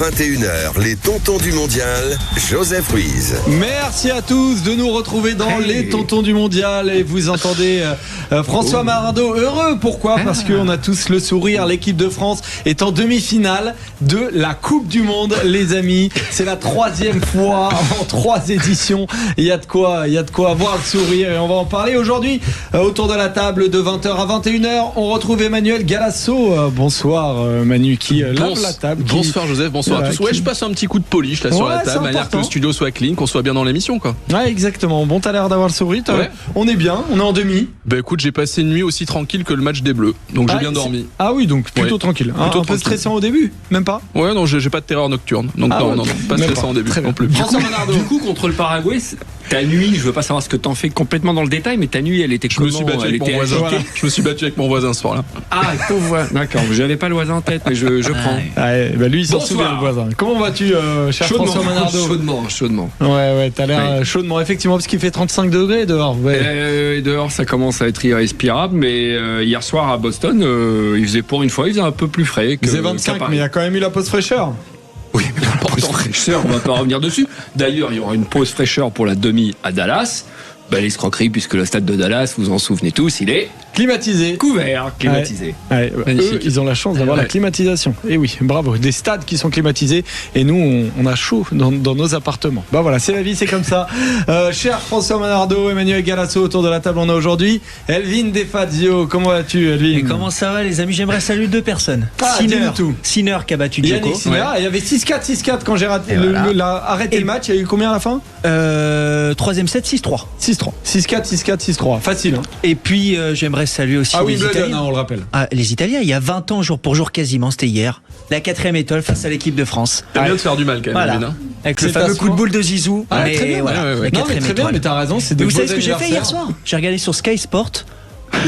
21h, les tontons du mondial, Joseph Ruiz. Merci à tous de nous retrouver dans les tontons du mondial. Et vous entendez François Marado heureux. Pourquoi ? Parce qu'on a tous le sourire. L'équipe de France est en demi-finale de la Coupe du Monde, les amis. C'est la 3e fois en 3 éditions. Il y a de quoi avoir le sourire. Et on va en parler aujourd'hui autour de la table de 20h à 21h. On retrouve Emmanuel Galasso. Bonsoir Manu qui lave la table. Bonsoir Joseph, bonsoir à tous. Ouais, je passe un petit coup de polish là sur la table, manière que le studio soit clean, qu'on soit bien dans l'émission quoi. Ouais, exactement. Bon, t'as l'air d'avoir le sourire. Ouais. On est bien, on est en demi. Bah écoute, j'ai passé une nuit aussi tranquille que le match des Bleus, donc j'ai bien dormi. Ah oui, donc plutôt tranquille. Un peu stressant au début, même pas. Ouais, non, j'ai pas de terreur nocturne, donc non, pas stressant au début non plus. Du coup, contre le Paraguay, ta nuit, je veux pas savoir ce que t'en fais complètement dans le détail, mais ta nuit, elle était comment ? Je me suis battu avec mon voisin. Voilà. Je me suis battu avec mon voisin ce soir-là. Ah, pauvre voisin. D'accord, j'avais pas le voisin en tête, mais je prends. Ouais, bah lui, il s'en souvient le voisin. Comment vas-tu, cher François Manardo ? Chaudement. Ouais, t'as l'air chaudement, effectivement, parce qu'il fait 35 degrés dehors. Ouais. Dehors, ça commence à être irrespirable, mais hier soir à Boston, il faisait pour une fois, il faisait un peu plus frais. Il faisait 25, mais il y a quand même eu la pause fraîcheur. Oui, mais la pause fraîcheur, on va pas revenir dessus. D'ailleurs, il y aura une pause fraîcheur pour la demi à Dallas. L'escroquerie, puisque le stade de Dallas, vous en souvenez tous, il est climatisé. Couvert, climatisé. Ouais, eux, ils ont la chance d'avoir la climatisation. Et oui, bravo. Des stades qui sont climatisés. Et nous, on a chaud dans nos appartements. Bah voilà, c'est la vie, c'est comme ça. Cher François Manardo, Emmanuel Galasso, autour de la table, on a aujourd'hui Elvin Defazio. Comment vas-tu, Elvin ? Et comment ça va, les amis ? J'aimerais saluer 2 personnes. Sinner qui a battu Djoko. Yannick Sinner. Il y avait 6-4 quand j'ai arrêté le match. Il y a eu combien à la fin ? 3e set, 6-3. 6-3. Facile. Hein. Et puis, j'aimerais saluer aussi les Italiens. On le rappelle. Les Italiens, il y a 20 ans, jour pour jour quasiment, c'était hier. La 4e étoile face à l'équipe de France. T'as bien de faire du mal quand même, voilà. Elvin. Avec le fameux coup de boule de Zizou. Très bien. Voilà, la 4e étoile. Mais t'as raison, c'est vous savez ce que j'ai fait hier soir ? J'ai regardé sur Sky Sport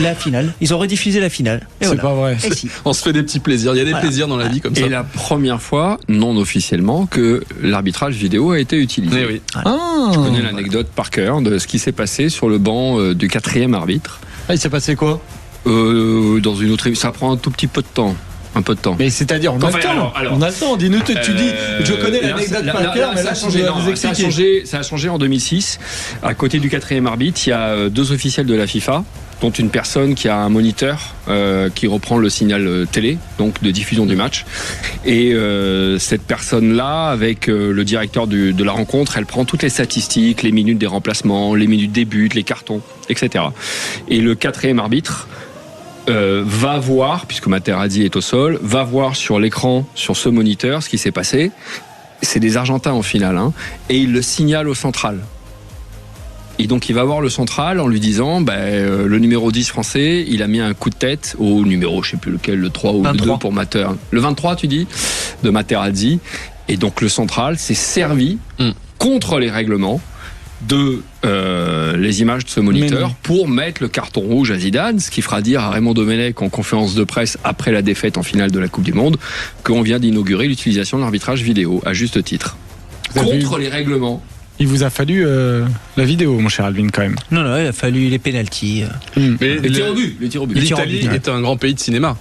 la finale. Ils ont rediffusé la finale. Et c'est pas vrai. Et si. On se fait des petits plaisirs. Il y a des plaisirs dans la vie comme ça. Et la première fois, non officiellement, que l'arbitrage vidéo a été utilisé. Eh oui. Je connais l'anecdote par cœur de ce qui s'est passé sur le banc du 4e arbitre. Il s'est passé quoi ? Dans une autre émission. Ça prend un tout petit peu de temps. Mais c'est-à-dire, on a le temps. On a le temps. Dis-nous, tu dis, je connais l'anecdote par cœur, mais là, ça a changé en 2006. À côté du 4e arbitre, il y a 2 officiels de la FIFA, dont une personne qui a un moniteur qui reprend le signal télé, donc de diffusion du match. Et cette personne-là, avec le directeur de la rencontre, elle prend toutes les statistiques, les minutes des remplacements, les minutes des buts, les cartons, etc. Et le 4e arbitre va voir, puisque Materazzi est au sol, va voir sur l'écran, sur ce moniteur, ce qui s'est passé. C'est des Argentins en finale, et il le signale au central. Et donc il va voir le central en lui disant le numéro 10 français, il a mis un coup de tête au numéro, je sais plus lequel, le 3 ou 23. Le 2 pour Materazzi. Le 23 tu dis, de Materazzi. Et donc le central s'est servi contre les règlements de les images de ce moniteur pour mettre le carton rouge à Zidane, ce qui fera dire à Raymond Domenech en conférence de presse après la défaite en finale de la Coupe du Monde qu'on vient d'inaugurer l'utilisation de l'arbitrage vidéo à juste titre. Contre les règlements. Il vous a fallu la vidéo, mon cher Alvin, quand même. Non, il a fallu les pénaltys. Mais les tirs au but. L'Italie est un grand pays de cinéma.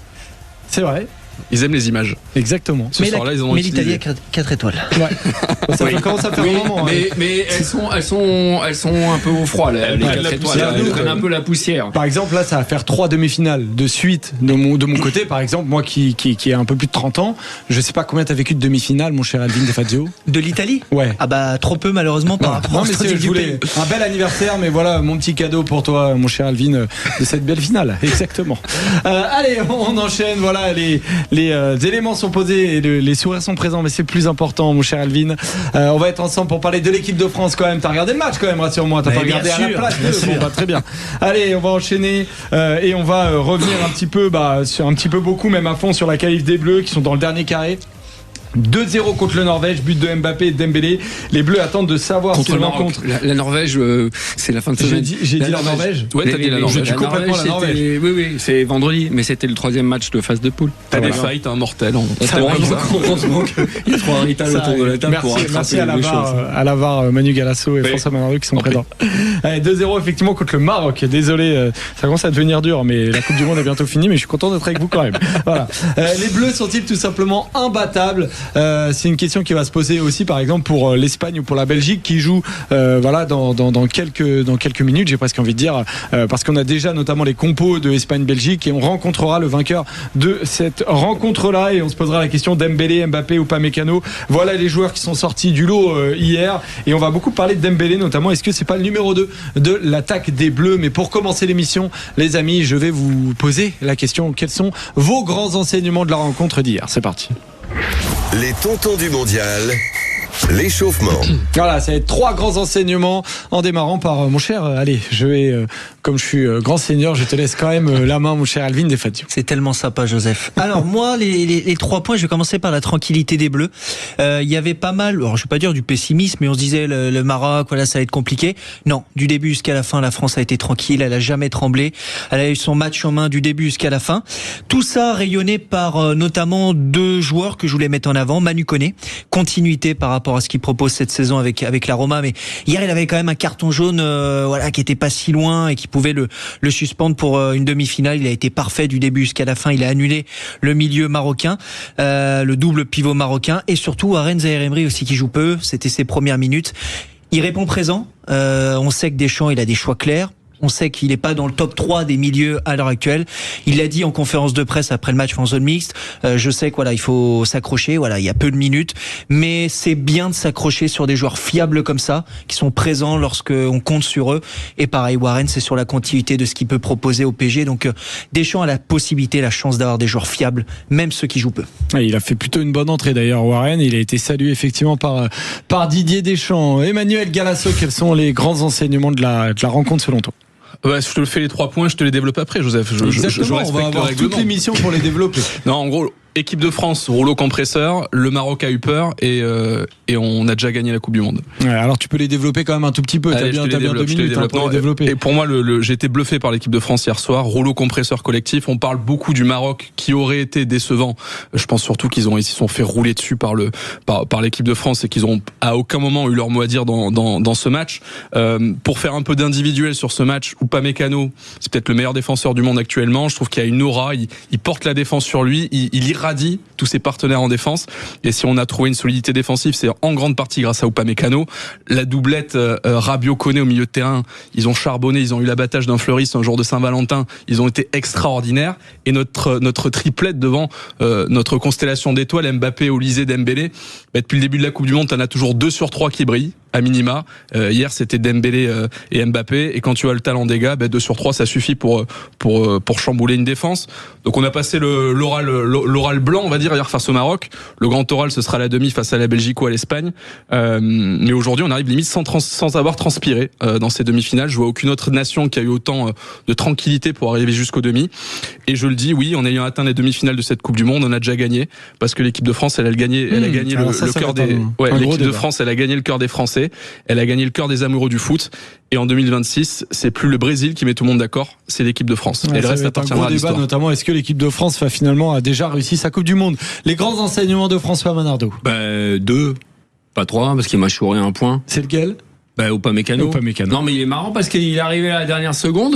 C'est vrai. Ils aiment les images. Exactement. Ce soir-là, ils ont utilisé. Mais l'Italie a 4 étoiles. Ouais. Ça commence à faire un moment. Mais elles sont un peu au froid, les 4 étoiles. Elles prennent un peu la poussière. Par exemple, là, ça va faire 3 demi-finales de suite de mon côté. Par exemple, moi qui ai un peu plus de 30 ans, je sais pas combien t'as vécu de demi-finales, mon cher Elvin Defazio. De l'Italie ? Ouais. Ah bah, trop peu, malheureusement, par rapport à ce que je voulais. Un bel anniversaire, mais voilà, mon petit cadeau pour toi, mon cher Elvin, de cette belle finale. Exactement. Allez, on enchaîne. Voilà, les éléments sont posés et les sourires sont présents, mais c'est le plus important, mon cher Alvin. On va être ensemble pour parler de l'équipe de France quand même. T'as regardé le match quand même, rassure-moi. T'as pas regardé à la place. Très bien. Allez, on va enchaîner et on va revenir un petit peu, sur un petit peu beaucoup, même à fond sur la qualif des Bleus qui sont dans le dernier carré. 2-0 contre le Norvège, but de Mbappé et de Dembélé. Les Bleus attendent de savoir contre le Maroc. La Norvège, c'est la fin de semaine. J'ai dit la Norvège. Ouais, t'as dit la Norvège. J'ai complètement la Norvège. Oui, c'est vendredi, mais c'était le 3e match de phase de poule. T'as des fights mortels. Heureusement qu'il y a 3 Rital autour de la table pour merci à la VAR, Manu Galasso et François Manardo qui sont présents. Allez, 2-0 effectivement contre le Maroc. Désolé, ça commence à devenir dur, mais la Coupe du Monde est bientôt finie, mais je suis content d'être avec vous quand même. Voilà. Les Bleus sont-ils tout simplement imbattables c'est une question qui va se poser aussi par exemple pour l'Espagne ou pour la Belgique qui joue dans quelques minutes, j'ai presque envie de dire, parce qu'on a déjà notamment les compos de Espagne-Belgique et on rencontrera le vainqueur de cette rencontre-là et on se posera la question Dembélé, Mbappé ou Upamecano. Voilà les joueurs qui sont sortis du lot hier et on va beaucoup parler de Dembélé notamment. Est-ce que c'est pas le numéro 2 de l'attaque des Bleus? Mais pour commencer l'émission, les amis, je vais vous poser la question, quels sont vos grands enseignements de la rencontre d'hier? C'est parti. Les tontons du mondial. L'échauffement. Voilà, ça va être 3 grands enseignements en démarrant par mon cher. Allez, je vais, comme je suis grand seigneur, je te laisse quand même la main, mon cher Alvin Desfadio. C'est tellement sympa, Joseph. Alors moi, les 3 points, je vais commencer par la tranquillité des Bleus. Il y avait pas mal, alors je vais pas dire du pessimisme, mais on se disait le Maroc, voilà, ça va être compliqué. Non, du début jusqu'à la fin, la France a été tranquille, elle a jamais tremblé, elle a eu son match en main du début jusqu'à la fin. Tout ça rayonné par notamment 2 joueurs que je voulais mettre en avant. Manu Koné, continuité par rapport à ce qu'il propose cette saison avec la Roma, mais hier il avait quand même un carton jaune qui était pas si loin et qui pouvait le suspendre pour une demi-finale. Il a été parfait du début jusqu'à la fin, il a annulé le milieu marocain, le double pivot marocain, et surtout Aren Zaïre-Emery aussi qui joue peu, c'était ses premières minutes. Il répond présent, on sait que Deschamps il a des choix clairs. On sait qu'il n'est pas dans le top 3 des milieux à l'heure actuelle. Il l'a dit en conférence de presse après le match en zone mixte. Je sais que il faut s'accrocher. Il y a peu de minutes, mais c'est bien de s'accrocher sur des joueurs fiables comme ça, qui sont présents lorsqu'on compte sur eux. Et pareil, Warren, c'est sur la continuité de ce qu'il peut proposer au PSG. Donc Deschamps a la possibilité, la chance d'avoir des joueurs fiables, même ceux qui jouent peu. Il a fait plutôt une bonne entrée d'ailleurs, Warren. Il a été salué effectivement par Didier Deschamps. Emmanuel Galasso, quels sont les grands enseignements de la rencontre selon toi? Je te le fais les 3 points, je te les développe après, Joseph. Exactement, on va avoir toute l'émission pour les développer. Non, en gros, équipe de France, rouleau compresseur, le Maroc a eu peur et on a déjà gagné la Coupe du Monde. Ouais, alors tu peux les développer quand même un tout petit peu. Allez, t'as bien 2 minutes pour les développer. Et pour moi, j'ai été bluffé par l'équipe de France hier soir. Rouleau compresseur collectif. On parle beaucoup du Maroc qui aurait été décevant. Je pense surtout qu'ils se sont fait rouler dessus par l'équipe de France et qu'ils ont à aucun moment eu leur mot à dire dans ce match. Pour faire un peu d'individuel sur ce match, Upamecano, c'est peut-être le meilleur défenseur du monde actuellement. Je trouve qu'il y a une aura. Il porte la défense sur lui. Il irradie tous ses partenaires en défense. Et si on a trouvé une solidité défensive, c'est en grande partie grâce à Upamecano. La doublette Rabiot-Koné au milieu de terrain, ils ont charbonné, ils ont eu l'abattage d'un fleuriste un jour de Saint-Valentin. Ils ont été extraordinaires. Et notre triplette devant notre constellation d'étoiles, Mbappé, Olysée, Dembélé. Depuis le début de la Coupe du Monde, t'en as toujours 2 sur 3 qui brillent à minima. Hier, c'était Dembélé et Mbappé. Et quand tu as le talent des gars, 2 sur 3, ça suffit pour chambouler une défense. Donc on a passé l'oral blanc, on va dire, hier face au Maroc. Le grand oral, ce sera la demi face à la Belgique ou à l'Espagne. Mais aujourd'hui, on arrive limite sans avoir transpiré dans ces demi-finales. Je vois aucune autre nation qui a eu autant de tranquillité pour arriver jusqu'aux demi. Et je le dis, oui, en ayant atteint les demi-finales de cette Coupe du Monde, on a déjà gagné parce que l'équipe de France, elle a gagné le cœur des. Ouais, l'équipe de France, elle a gagné le cœur des Français. Elle a gagné le cœur des amoureux du foot. Et en 2026, c'est plus le Brésil qui met tout le monde d'accord, c'est l'équipe de France. Ouais, et le reste appartiendra à l'histoire. Notamment, est-ce que l'équipe de France a déjà réussi sa Coupe du Monde? Les grands enseignements de François Manardo. 2, pas 3, parce qu'il m'a chouré un point. C'est lequel? Upamecano. Non, mais il est marrant parce qu'il est arrivé à la dernière seconde,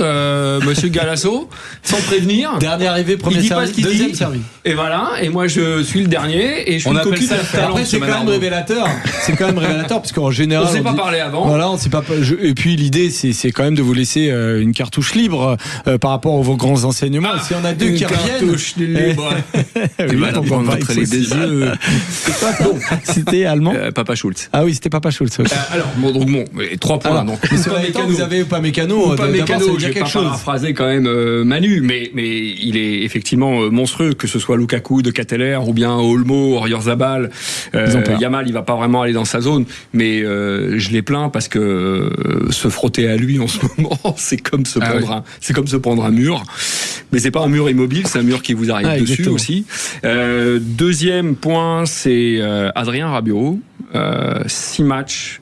monsieur Galasso, sans prévenir. Dernier arrivé, premier servi, deuxième servi. Et voilà, et moi je suis le dernier et je suis on une coquille ça d'affaires. Après, c'est quand même révélateur. C'est quand même révélateur parce qu'en général. On s'est pas parlé avant. Voilà, on s'est pas. Et puis l'idée, c'est quand même de vous laisser une cartouche libre par rapport à vos grands enseignements. Si on a 2 qui reviennent. Cartouche libre. Tu vas montrer les des yeux. C'était allemand. Papa Schulz. Ah oui, c'était Papa Schulz. Alors, bon, 3 points. Donc, vous avez Upamecano. Upamecano, je vais pas paraphraser quand même Manu, mais il est effectivement monstrueux, que ce soit Lukaku de Catteler ou bien Olmo, Oyarzabal. Yamal, il va pas vraiment aller dans sa zone, mais je les plains parce que se frotter à lui en ce moment, c'est comme se prendre un mur. Mais c'est pas un mur immobile, c'est un mur qui vous arrive dessus exactement. Aussi. Deuxième point, c'est Adrien Rabiot. 6 matchs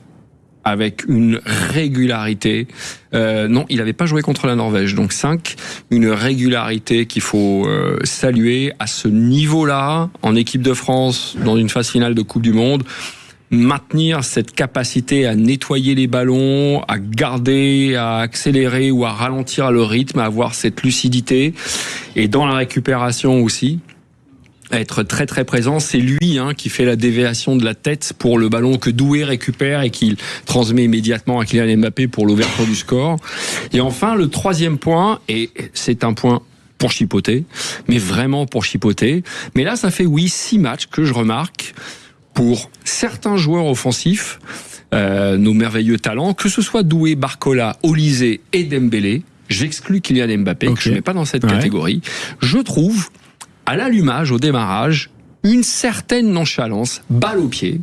avec une régularité. Non, il n'avait pas joué contre la Norvège, donc 5. Une régularité qu'il faut saluer à ce niveau-là, en équipe de France, dans une phase finale de Coupe du Monde. Maintenir cette capacité à nettoyer les ballons, à garder, à accélérer ou à ralentir le rythme, à avoir cette lucidité. Et dans la récupération aussi. être très très présent. C'est lui qui fait la déviation de la tête pour le ballon que Doué récupère et qu'il transmet immédiatement à Kylian Mbappé pour l'ouverture du score. Et enfin, le troisième point, et c'est un point pour chipoter, mais vraiment pour chipoter. Mais là, ça fait 6 matchs que je remarque pour certains joueurs offensifs, nos merveilleux talents, que ce soit Doué, Barcola, Olysée et Dembélé. J'exclus Kylian Mbappé, que je ne mets pas dans cette catégorie. Je trouve, à l'allumage, au démarrage, une certaine nonchalance, balle au pied,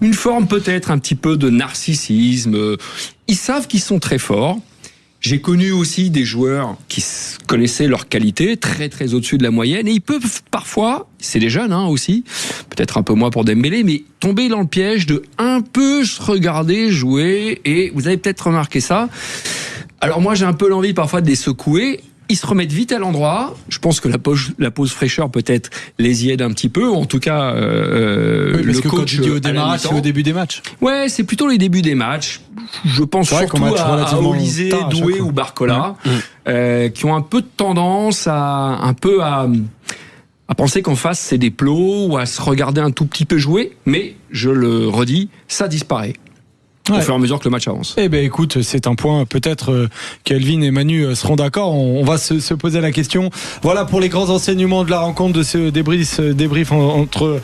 une forme peut-être un petit peu de narcissisme. Ils savent qu'ils sont très forts. J'ai connu aussi des joueurs qui connaissaient leur qualité, très très au-dessus de la moyenne, et ils peuvent parfois, c'est des jeunes aussi, peut-être un peu moins pour Dembélé, mais tomber dans le piège de un peu se regarder jouer, et vous avez peut-être remarqué ça. Alors moi j'ai un peu l'envie parfois de les secouer. Ils se remettent vite à l'endroit. Je pense que la pause fraîcheur peut-être les y aide un petit peu. En tout cas, le coach. Quand tu dis au démarrage, c'est au début des matchs. Ouais, c'est plutôt les débuts des matchs. Je pense surtout à Olysée, Doué ou Barcola, qui ont un peu de tendance à penser qu'en face c'est des plots ou à se regarder un tout petit peu jouer. Mais je le redis, ça disparaît. Au fur et à mesure que le match avance. Eh ben écoute, c'est un point peut-être qu'Elvin et Manu seront d'accord. On va se poser la question. Voilà pour les grands enseignements de la rencontre, de ce débrief entre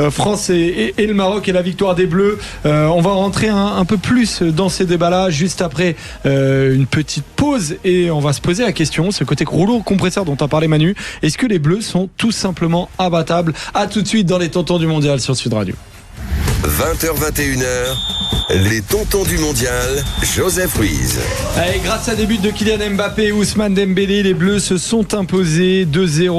France et le Maroc et la victoire des Bleus. On va rentrer un peu plus dans ces débats-là juste après une petite pause et on va se poser la question, ce côté rouleau compresseur dont a parlé Manu. Est-ce que les Bleus sont tout simplement abattables? À tout de suite dans les Tontons du Mondial sur Sud Radio. 20h21h, les Tontons du Mondial, Joseph Ruiz. Allez, grâce à des buts de Kylian Mbappé et Ousmane Dembélé, les Bleus se sont imposés 2-0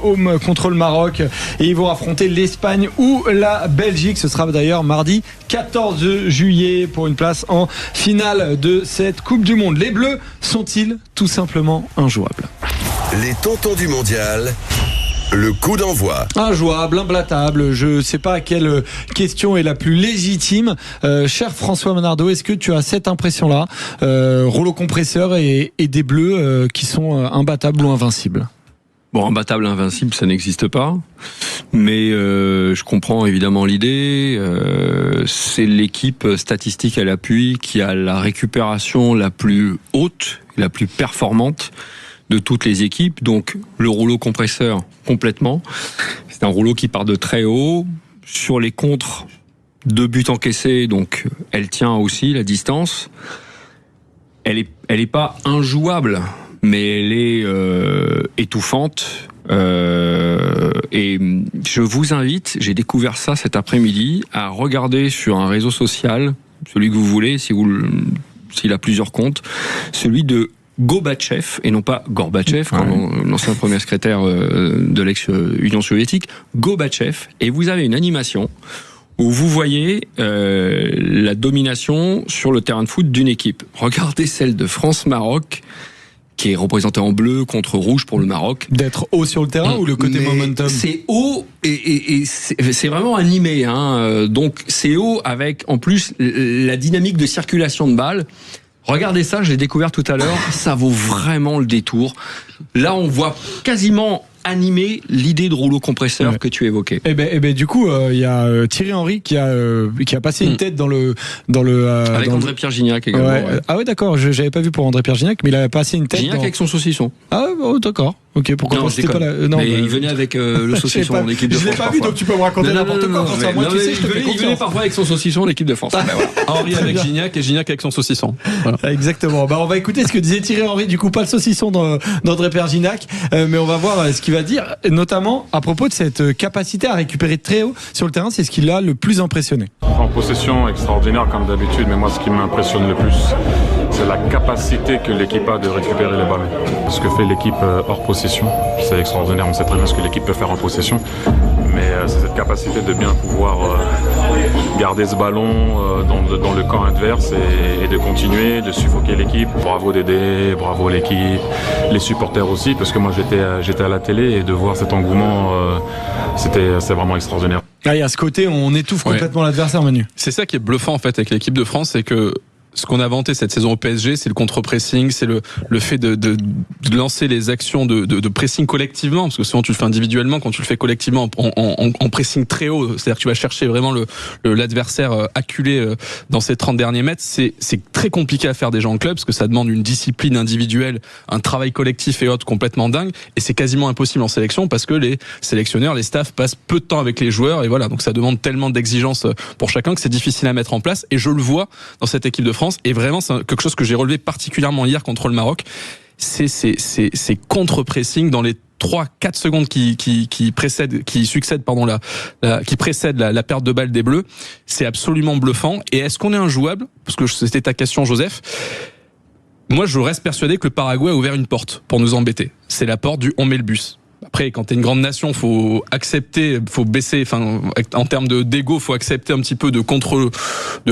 home contre le Maroc et ils vont affronter l'Espagne ou la Belgique. Ce sera d'ailleurs mardi 14 juillet pour une place en finale de cette Coupe du Monde. Les Bleus sont-ils tout simplement injouables? Les Tontons du Mondial. Le coup d'envoi. Injouable, imbattable, je ne sais pas quelle question est la plus légitime. Cher François Menardo, est-ce que tu as cette impression-là, rouleau compresseur et des Bleus qui sont imbattables ou invincibles? Bon, imbattable, invincible, ça n'existe pas. Mais je comprends évidemment l'idée. C'est l'équipe statistique à l'appui qui a la récupération la plus haute, la plus performante de toutes les équipes, donc le rouleau compresseur complètement. C'est un rouleau qui part de très haut. Sur les contres, 2 buts encaissés, donc elle tient aussi la distance. Elle est pas injouable, mais elle est étouffante. Et je vous invite, j'ai découvert ça cet après-midi, à regarder sur un réseau social, celui que vous voulez, s'il a plusieurs comptes, celui de Gorbatchev, et non pas Gorbatchev, comme l'ancien premier secrétaire de l'ex-Union soviétique, Gorbatchev, et vous avez une animation où vous voyez la domination sur le terrain de foot d'une équipe. Regardez celle de France-Maroc, qui est représentée en bleu contre rouge pour le Maroc. D'être haut sur le terrain ou le côté momentum? C'est haut et c'est vraiment animé. Donc c'est haut avec en plus la dynamique de circulation de balles. Regardez ça, je l'ai découvert tout à l'heure, ça vaut vraiment le détour. Là, on voit quasiment animer l'idée de rouleau compresseur que tu évoquais. Et ben du coup, il y a Thierry Henry qui a passé une tête dans le avec André-Pierre Gignac également. Ouais. Ah ouais, d'accord, j'avais pas vu pour André-Pierre Gignac, mais il avait passé une tête Gignac avec son saucisson. Ah ouais, d'accord. Ok, pourquoi non, c'était pas la... mais il venait avec le saucisson en équipe de France. Je l'ai pas vu, donc tu peux me raconter n'importe quoi. Il venait parfois avec son saucisson en équipe de France. Henry avec Gignac et Gignac avec son saucisson. Voilà. Exactement. On va écouter ce que disait Thierry Henry, du coup pas le saucisson d'André-Pierre Gignac, mais on va voir ce qu'il va dire, notamment à propos de cette capacité à récupérer très haut sur le terrain. C'est ce qui l'a le plus impressionné. En possession extraordinaire comme d'habitude, mais moi ce qui m'impressionne le plus, c'est la capacité que l'équipe a de récupérer les ballons. Ce que fait l'équipe hors possession, c'est extraordinaire. On sait très bien ce que l'équipe peut faire en possession, mais c'est cette capacité de bien pouvoir garder ce ballon dans le camp adverse et de continuer, de suffoquer l'équipe. Bravo Dédé, bravo l'équipe, les supporters aussi, parce que moi j'étais à la télé et de voir cet engouement, c'est vraiment extraordinaire. Ah, et à ce côté, on étouffe complètement l'adversaire, Manu. C'est ça qui est bluffant en fait avec l'équipe de France, c'est que ce qu'on a inventé cette saison au PSG, c'est le contre-pressing, c'est le fait de lancer les actions de pressing collectivement, parce que souvent tu le fais individuellement, quand tu le fais collectivement en pressing très haut, c'est-à-dire que tu vas chercher vraiment l'adversaire acculé dans ces 30 derniers mètres, c'est très compliqué à faire déjà en club, parce que ça demande une discipline individuelle, un travail collectif et autres complètement dingue, et c'est quasiment impossible en sélection, parce que les sélectionneurs, les staffs passent peu de temps avec les joueurs, et voilà, donc ça demande tellement d'exigences pour chacun que c'est difficile à mettre en place, et je le vois dans cette équipe de France. Et vraiment, c'est quelque chose que j'ai relevé particulièrement hier contre le Maroc. C'est contre-pressing dans les 3-4 secondes qui précèdent la perte de balle des Bleus. C'est absolument bluffant. Et est-ce qu'on est injouable? Parce que c'était ta question, Joseph. Moi, je reste persuadé que le Paraguay a ouvert une porte pour nous embêter. C'est la porte du on met le bus. Après, quand t'es une grande nation, faut accepter, faut baisser, enfin, en termes d'ego, faut accepter un petit peu de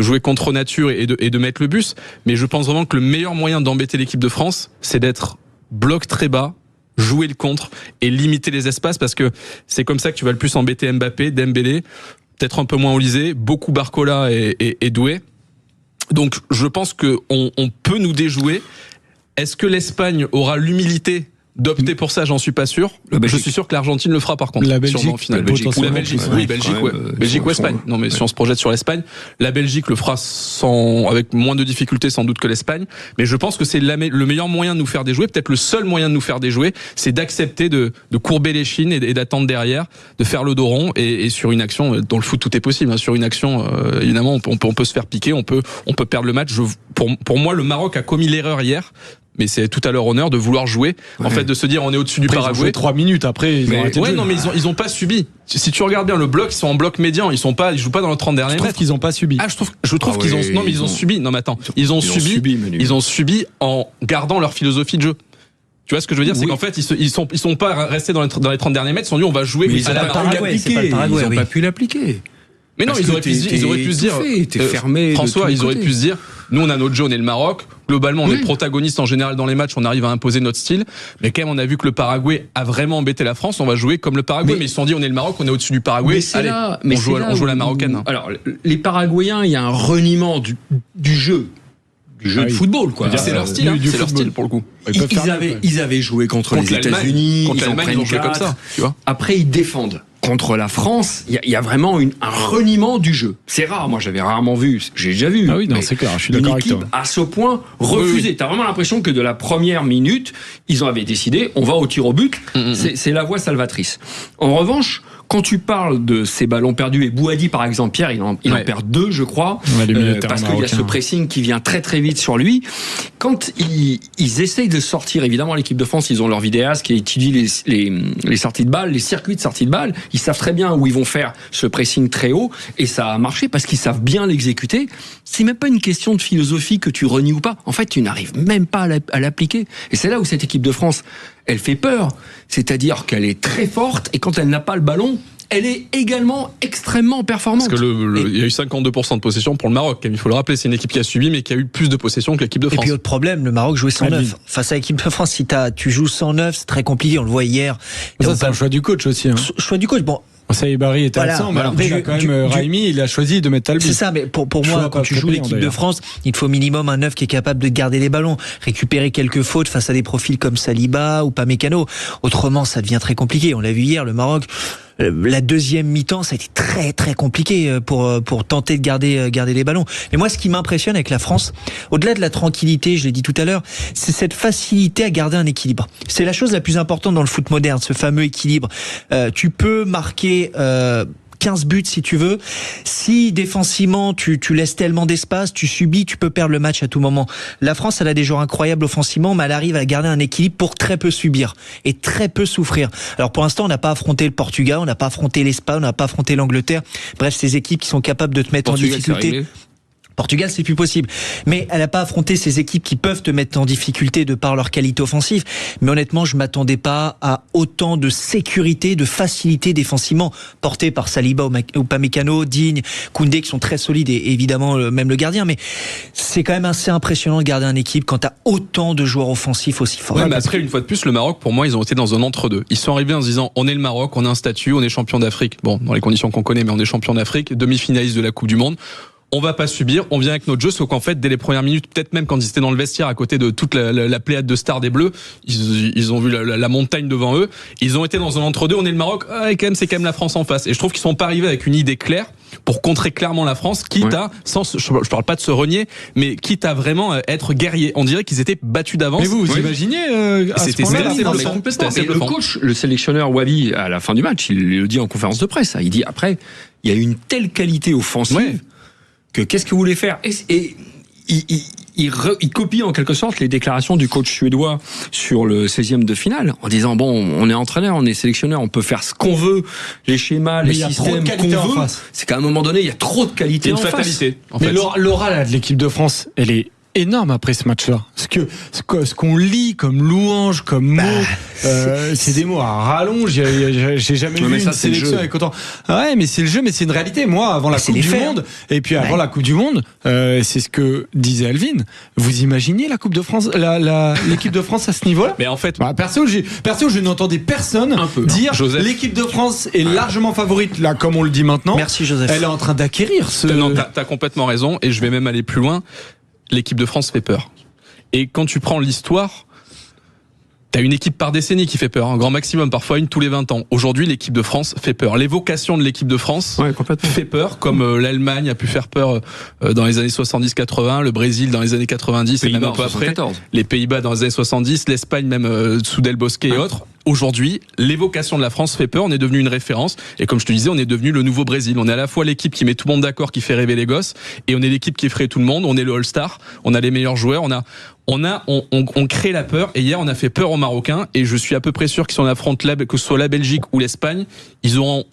jouer contre nature et de mettre le bus. Mais je pense vraiment que le meilleur moyen d'embêter l'équipe de France, c'est d'être bloc très bas, jouer le contre et limiter les espaces, parce que c'est comme ça que tu vas le plus embêter Mbappé, Dembélé, peut-être un peu moins Olysée, beaucoup Barcola et Doué. Donc, je pense que on peut nous déjouer. Est-ce que l'Espagne aura l'humilité d'opter pour ça? J'en suis pas sûr. Je suis sûr que l'Argentine le fera par contre. La Belgique, sûrement, en finale. Ou la Belgique. Oui, Belgique, ouais. Belgique ou Espagne. Non, mais si on se projette sur l'Espagne, la Belgique le fera avec moins de difficultés sans doute que l'Espagne. Mais je pense que c'est le meilleur moyen de nous faire déjouer, peut-être le seul moyen de nous faire déjouer, c'est d'accepter de courber les chines et d'attendre derrière, de faire le dos rond et sur une action, dans le foot tout est possible, hein, sur une action, évidemment, on peut se faire piquer, on peut perdre le match. Pour moi, le Maroc a commis l'erreur hier. Mais c'est tout à leur honneur de vouloir jouer. En fait, de se dire on est au-dessus du Paraguay. Ils ont joué 3 minutes après. Ils ont pas subi. Si tu regardes bien le bloc, ils sont en bloc médian. Ils jouent pas dans le 30 derniers mètres. Je trouve qu'ils ont pas subi. Je trouve qu'ils ont. Non, mais ils ont subi. Non, mais attends. Ils ont subi en gardant leur philosophie de jeu. Tu vois ce que je veux dire, c'est qu'en fait ils sont pas restés dans les 30 derniers mètres. Ils sont dit on va jouer. Mais ils ont pas pu l'appliquer. Mais non, ils auraient pu se dire. T'es fermé. François, ils auraient pu se dire. Nous, on a notre jeu, on est le Maroc. Globalement, on est protagoniste en général dans les matchs. On arrive à imposer notre style. Mais quand même, on a vu que le Paraguay a vraiment embêté la France. On va jouer comme le Paraguay. Mais ils se sont dit, on est le Maroc, on est au-dessus du Paraguay. Allez, on joue la marocaine. Alors, les Paraguayens, il y a un reniement du jeu. Du jeu de football, quoi. C'est leur style, c'est leur style pour le coup. Ils avaient joué contre les États-Unis, contre l'Allemagne, ils ont joué comme ça. Tu vois. Après, ils défendent. Contre la France, il y a vraiment un reniement du jeu. C'est rare, moi j'avais rarement vu, j'ai déjà vu. Ah oui, non, c'est clair, je suis d'accord avec toi. Une équipe à ce point refusée. T'as vraiment l'impression que de la première minute, ils en avaient décidé, on va au tir au but. C'est la voie salvatrice. En revanche, quand tu parles de ces ballons perdus, et Bouhaddi par exemple, Pierre, il en perd 2, je crois, parce qu'il y a ce pressing qui vient très très vite sur lui. Quand ils essayent de sortir, évidemment l'équipe de France, ils ont leur vidéaste qui étudie les sorties de balles, les circuits de sortie de balles. Ils savent très bien où ils vont faire ce pressing très haut, et ça a marché parce qu'ils savent bien l'exécuter. C'est même pas une question de philosophie que tu renies ou pas. En fait, tu n'arrives même pas à l'appliquer. Et c'est là où cette équipe de France, elle fait peur. C'est-à-dire qu'elle est très forte, et quand elle n'a pas le ballon, elle est également extrêmement performante. Parce que il y a eu 52% de possession pour le Maroc. Il faut le rappeler, c'est une équipe qui a subi, mais qui a eu plus de possession que l'équipe de France. Et puis autre problème, le Maroc jouait 109. Face à l'équipe de France, si tu joues 109, c'est très compliqué. On le voit hier. Ça, c'est un choix du coach aussi. Hein. Choix du coach. Bon. Saïbari était absent, mais après, quand même, Raimi, il a choisi de mettre Talbi. C'est ça, mais pour moi, quand tu joues l'équipe de France, il te faut minimum un 9 qui est capable de garder les ballons, récupérer quelques fautes face à des profils comme Saliba ou Pamecano. Autrement, ça devient très compliqué. On l'a vu hier, le Maroc. La deuxième mi-temps, ça a été très très compliqué pour tenter de garder les ballons. Mais moi, ce qui m'impressionne avec la France, au-delà de la tranquillité, je l'ai dit tout à l'heure, c'est cette facilité à garder un équilibre. C'est la chose la plus importante dans le foot moderne, ce fameux équilibre. Tu peux marquer 15 buts si tu veux. Si défensivement tu laisses tellement d'espace, tu subis, tu peux perdre le match à tout moment. La France, elle a des joueurs incroyables offensivement, mais elle arrive à garder un équilibre pour très peu subir et très peu souffrir. Alors pour l'instant, on n'a pas affronté le Portugal, on n'a pas affronté l'Espagne, on n'a pas affronté l'Angleterre. Bref, ces équipes qui sont capables de te mettre en difficulté. Portugal, c'est plus possible. Mais elle n'a pas affronté ces équipes qui peuvent te mettre en difficulté de par leur qualité offensive. Mais honnêtement, je m'attendais pas à autant de sécurité, de facilité défensivement portée par Saliba ou Pamecano, Digne, Koundé, qui sont très solides, et évidemment même le gardien. Mais c'est quand même assez impressionnant de garder une équipe quand t'as autant de joueurs offensifs aussi forts. Ouais, mais après, une fois de plus, le Maroc, pour moi, ils ont été dans un entre-deux. Ils sont arrivés en se disant, on est le Maroc, on a un statut, on est champion d'Afrique. Bon, dans les conditions qu'on connaît, mais on est champion d'Afrique, demi-finaliste de la Coupe du Monde. on va pas subir, on vient avec notre jeu, sauf qu'en fait, dès les premières minutes, peut-être même quand ils étaient dans le vestiaire à côté de toute la pléiade de stars des Bleus, ils ont vu la montagne devant eux, ils ont été dans un entre-deux, on est le Maroc, et quand même, c'est quand même la France en face. Et je trouve qu'ils sont pas arrivés avec une idée claire pour contrer clairement la France, quitte à, je parle pas de se renier, mais quitte à vraiment être guerrier. On dirait qu'ils étaient battus d'avance. Mais vous imaginez c'était assez le coach, le sélectionneur Wabi, à la fin du match, il le dit en conférence de presse, il dit après, il y a une telle qualité offensive que qu'est-ce que vous voulez faire, et il copie en quelque sorte les déclarations du coach suédois sur le 16e de finale en disant bon, on est entraîneur, on est sélectionneur, on peut faire ce qu'on veut, les schémas, les systèmes qu'on veut. C'est qu'à un moment donné, il y a trop de qualité en fatalité. face. Mais l'aura là de l'équipe de France, elle est énorme après ce match-là. Ce qu'on lit comme louange, comme mots, c'est des mots à rallonge. J'ai jamais vu une sélection avec autant. Ouais, mais c'est le jeu, mais c'est une réalité. Moi, avant la Coupe du Monde, et puis avant la Coupe du Monde, c'est ce que disait Alvin. Vous imaginez la Coupe de France, l'équipe de France à ce niveau-là? Mais en fait, perso, je n'entendais personne dire l'équipe de France est largement favorite, là, comme on le dit maintenant. Merci, Joseph. Elle est en train d'acquérir ce. Non, t'as complètement raison, et je vais même aller plus loin. L'équipe de France fait peur. Et quand tu prends l'histoire, t'as une équipe par décennie qui fait peur, un grand maximum, parfois une tous les 20 ans. Aujourd'hui, l'équipe de France fait peur. L'évocation de l'équipe de France fait peur, comme l'Allemagne a pu faire peur dans les années 70-80, le Brésil dans les années 90 et même un peu après, les Pays-Bas dans les années 70, l'Espagne même sous Del Bosque et autres. Aujourd'hui, l'évocation de la France fait peur, on est devenu une référence, et comme je te disais, on est devenu le nouveau Brésil. On est à la fois l'équipe qui met tout le monde d'accord, qui fait rêver les gosses, et on est l'équipe qui effraie tout le monde, on est le All-Star, on a les meilleurs joueurs, on crée la peur, et hier on a fait peur aux Marocains, et je suis à peu près sûr que si on affronte que ce soit la Belgique ou l'Espagne, ils auront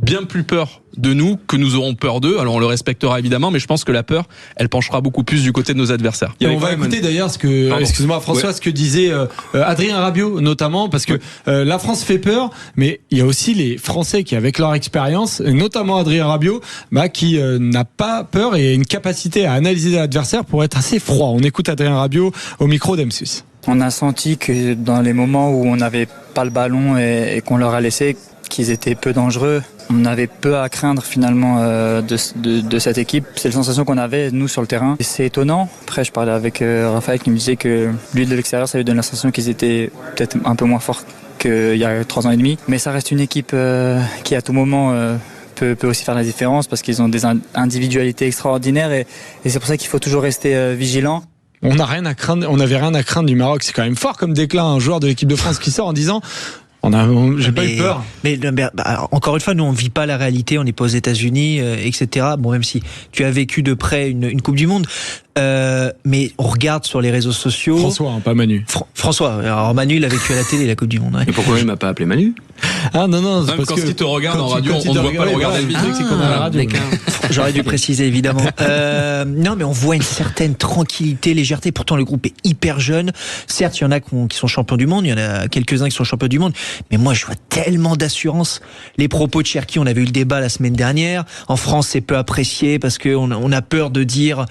bien plus peur de nous que nous aurons peur d'eux. Alors on le respectera évidemment, mais je pense que la peur, elle penchera beaucoup plus du côté de nos adversaires. Et on va écouter d'ailleurs ce que disait Adrien Rabiot notamment, parce que la France fait peur, mais il y a aussi les Français qui, avec leur expérience, notamment Adrien Rabiot, qui n'a pas peur et a une capacité à analyser l'adversaire pour être assez froid. On écoute Adrien Rabiot au micro d'M6. On a senti que dans les moments où on n'avait pas le ballon et qu'on leur a laissé, qu'ils étaient peu dangereux. On avait peu à craindre finalement de cette équipe. C'est la sensation qu'on avait, nous, sur le terrain. Et c'est étonnant. Après, je parlais avec Raphaël qui me disait que lui, de l'extérieur, ça lui donne la sensation qu'ils étaient peut-être un peu moins forts qu'il y a 3 ans et demi. Mais ça reste une équipe qui, à tout moment, peut aussi faire la différence parce qu'ils ont des individualités extraordinaires et c'est pour ça qu'il faut toujours rester vigilant. On n'avait rien à craindre du Maroc. C'est quand même fort comme déclin, un joueur de l'équipe de France qui sort en disant... J'ai pas eu peur. Mais encore une fois, nous on vit pas la réalité, on n'est pas aux États-Unis, etc. Bon, même si tu as vécu de près une Coupe du Monde, mais on regarde sur les réseaux sociaux. François, pas Manu. François. Alors Manu, il a vécu à la télé la Coupe du Monde. Ouais. Et pourquoi il m'a pas appelé Manu? Non, c'est parce quand que il te regarde en radio, on ne voit pas le regard d'Elvis. C'est comme à la radio. J'aurais dû préciser évidemment. Non, mais on voit une certaine tranquillité, légèreté. Pourtant, le groupe est hyper jeune. Certes, il y en a qui sont champions du monde, il y en a quelques-uns qui sont champions du monde. Mais moi, je vois tellement d'assurance. Les propos de Cherki, on avait eu le débat la semaine dernière. En France, c'est peu apprécié parce qu'on a peur de dire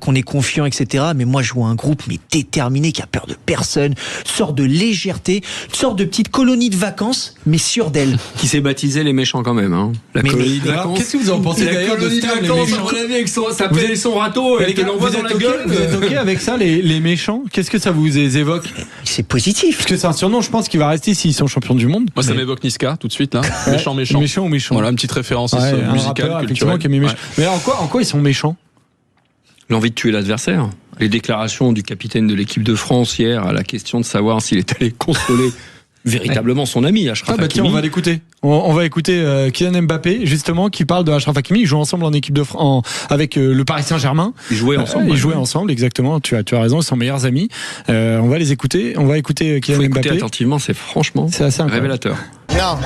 qu'on est confiant, etc. Mais moi, je vois un groupe déterminé, qui a peur de personne, une sorte de légèreté, une sorte de petite colonie de vacances, mais sûre d'elle. Qui s'est baptisé les méchants quand même. Hein. La colonie de vacances. Qu'est-ce que vous en pensez d'ailleurs de ce terme, les méchants? Ça pèle son râteau et qu'elle envoie dans la gueule. Vous êtes OK avec ça, les méchants? Qu'est-ce que ça vous évoque? C'est positif. Parce que c'est un surnom, je pense, qui va rester s'ils sont champions du monde. Moi, ça m'évoque Niska tout de suite, là. Méchant. Méchant ou méchant. Voilà, une petite référence musicale, culturelle. Mais en quoi ils sont méchants? L'envie de tuer l'adversaire. Les déclarations du capitaine de l'équipe de France hier à la question de savoir s'il est allé consoler véritablement son ami Achraf Hakimi. Tiens, on va l'écouter. On va écouter Kylian Mbappé justement qui parle de Achraf Hakimi. Ils jouent ensemble en équipe de France avec le Paris Saint-Germain. Ils jouaient ensemble. Ils jouaient ensemble, exactement. Tu as raison. Ils sont meilleurs amis. On va les écouter. On va écouter Kylian Mbappé. Attentivement, c'est assez révélateur. Non,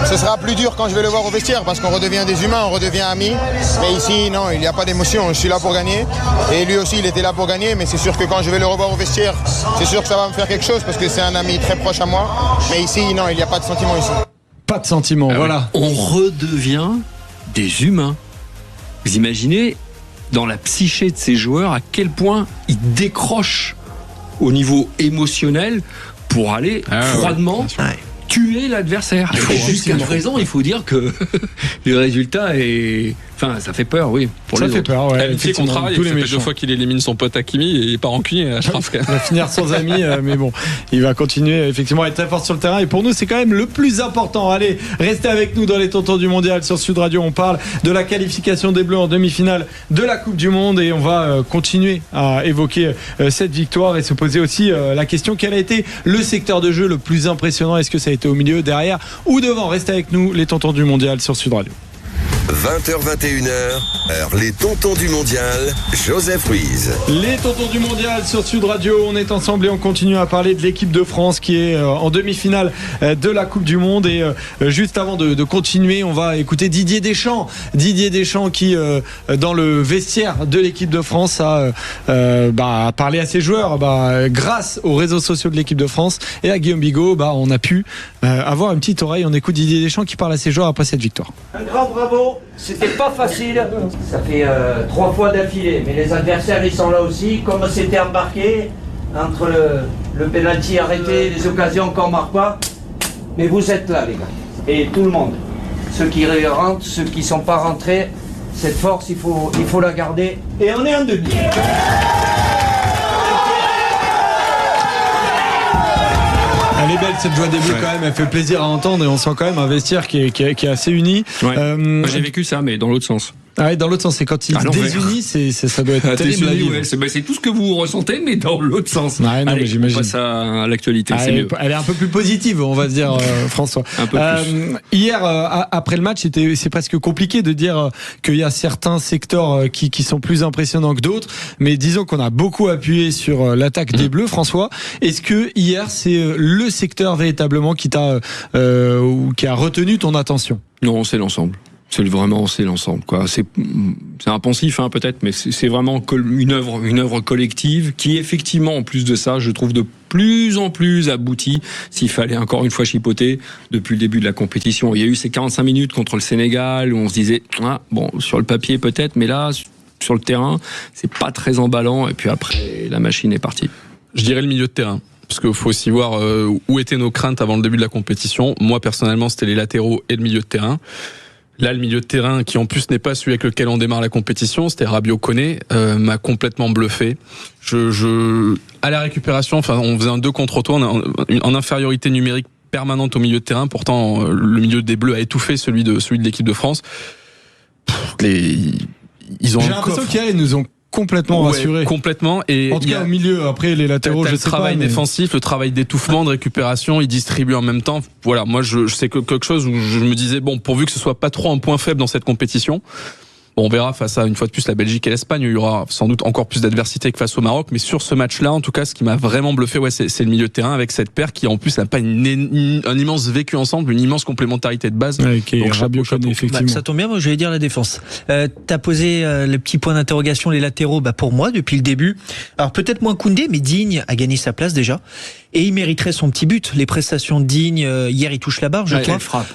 ce sera plus dur quand je vais le voir au vestiaire parce qu'on redevient des humains, on redevient amis. Mais ici, non, il n'y a pas d'émotion. Je suis là pour gagner. Et lui aussi, il était là pour gagner. Mais c'est sûr que quand je vais le revoir au vestiaire, c'est sûr que ça va me faire quelque chose parce que c'est un ami très proche à moi. Mais ici, non, il n'y a pas de sentiment ici. Pas de sentiment, voilà. On redevient des humains. Vous imaginez, dans la psyché de ces joueurs, à quel point ils décrochent au niveau émotionnel pour aller froidement tuer l'adversaire. Jusqu'à présent, il faut dire que le résultat est Enfin, ça fait peur, oui. Ça fait peur, ouais. Tu sais qu'on travaille, ça fait 2 fois qu'il élimine son pote Hakimi et il part rancunier à Shraf. Il va finir sans amis, mais bon, il va continuer effectivement à être très fort sur le terrain. Et pour nous, c'est quand même le plus important. Allez, restez avec nous dans les tontons du mondial sur Sud Radio. On parle de la qualification des Bleus en demi-finale de la Coupe du Monde et on va continuer à évoquer cette victoire et se poser aussi la question: quel a été le secteur de jeu le plus impressionnant? Est-ce que ça a été au milieu, derrière ou devant? Restez avec nous, les tontons du mondial sur Sud Radio. 20h21h, heure les tontons du mondial, Joseph Ruiz. Les tontons du mondial sur Sud Radio, on est ensemble et on continue à parler de l'équipe de France qui est en demi-finale de la Coupe du Monde. Et juste avant de continuer, on va écouter Didier Deschamps qui dans le vestiaire de l'équipe de France a parlé à ses joueurs grâce aux réseaux sociaux de l'équipe de France et à Guillaume Bigot. On a pu avoir une petite oreille. On écoute Didier Deschamps qui parle à ses joueurs après cette victoire. Un grand bravo. C'était pas facile, ça fait 3 fois d'affilée, mais les adversaires ils sont là aussi, comme c'était embarqué entre le pénalty arrêté, les occasions qu'on marque pas, mais vous êtes là les gars, et tout le monde, ceux qui rentrent, ceux qui sont pas rentrés, cette force il faut la garder, et on est en demi. Elle est belle cette joie des Bleus quand même, elle fait plaisir à entendre et on sent quand même un vestiaire qui est assez uni. Ouais. Moi, j'ai vécu ça, mais dans l'autre sens. Ah ouais, dans l'autre sens, c'est quand ils se désunissent, ça doit être terrible à vivre. C'est tout ce que vous ressentez, mais dans l'autre sens. Ouais, non, allez, on passe à l'actualité, c'est mieux. Elle est un peu plus positive, on va se dire, François. Un peu plus. Hier, après le match, c'est presque compliqué de dire qu'il y a certains secteurs qui sont plus impressionnants que d'autres, mais disons qu'on a beaucoup appuyé sur l'attaque des Bleus, François. Est-ce que hier, c'est le secteur véritablement qui a retenu ton attention? Non, c'est l'ensemble. C'est l'ensemble, quoi. C'est un poncif, peut-être, mais c'est vraiment une œuvre collective qui, effectivement, en plus de ça, je trouve de plus en plus aboutie. S'il fallait encore une fois chipoter depuis le début de la compétition, il y a eu ces 45 minutes contre le Sénégal où on se disait, sur le papier peut-être, mais là, sur le terrain, c'est pas très emballant. Et puis après, la machine est partie. Je dirais le milieu de terrain. Parce qu'il faut aussi voir où étaient nos craintes avant le début de la compétition. Moi, personnellement, c'était les latéraux et le milieu de terrain. Là, le milieu de terrain, qui en plus n'est pas celui avec lequel on démarre la compétition, c'était Rabiot Koné, m'a complètement bluffé. À la récupération, on faisait un 2 contre 3, en infériorité numérique permanente au milieu de terrain. Pourtant, le milieu des Bleus a étouffé celui de l'équipe de France. Ils ont J'ai l'impression qu'ils nous ont complètement rassuré. Complètement. Et en tout cas, au milieu, après les latéraux, je sais pas. Le travail défensif, le travail d'étouffement, de récupération, ils distribuent en même temps. Voilà, moi, je sais quelque chose où je me disais, pourvu que ce soit pas trop un point faible dans cette compétition. On verra face à, une fois de plus, la Belgique et l'Espagne. Il y aura sans doute encore plus d'adversité que face au Maroc. Mais sur ce match-là, en tout cas, ce qui m'a vraiment bluffé, c'est le milieu de terrain avec cette paire qui, en plus, n'a pas un immense vécu ensemble, une immense complémentarité de base. Donc, Rabiot Koné, effectivement. Ça tombe bien, moi, j'allais dire la défense. T'as posé le petit point d'interrogation, les latéraux, pour moi, depuis le début. Alors, peut-être moins Koundé, mais Digne a gagné sa place déjà. Et il mériterait son petit but. Les prestations de Digne, hier, il touche la barre, je crois.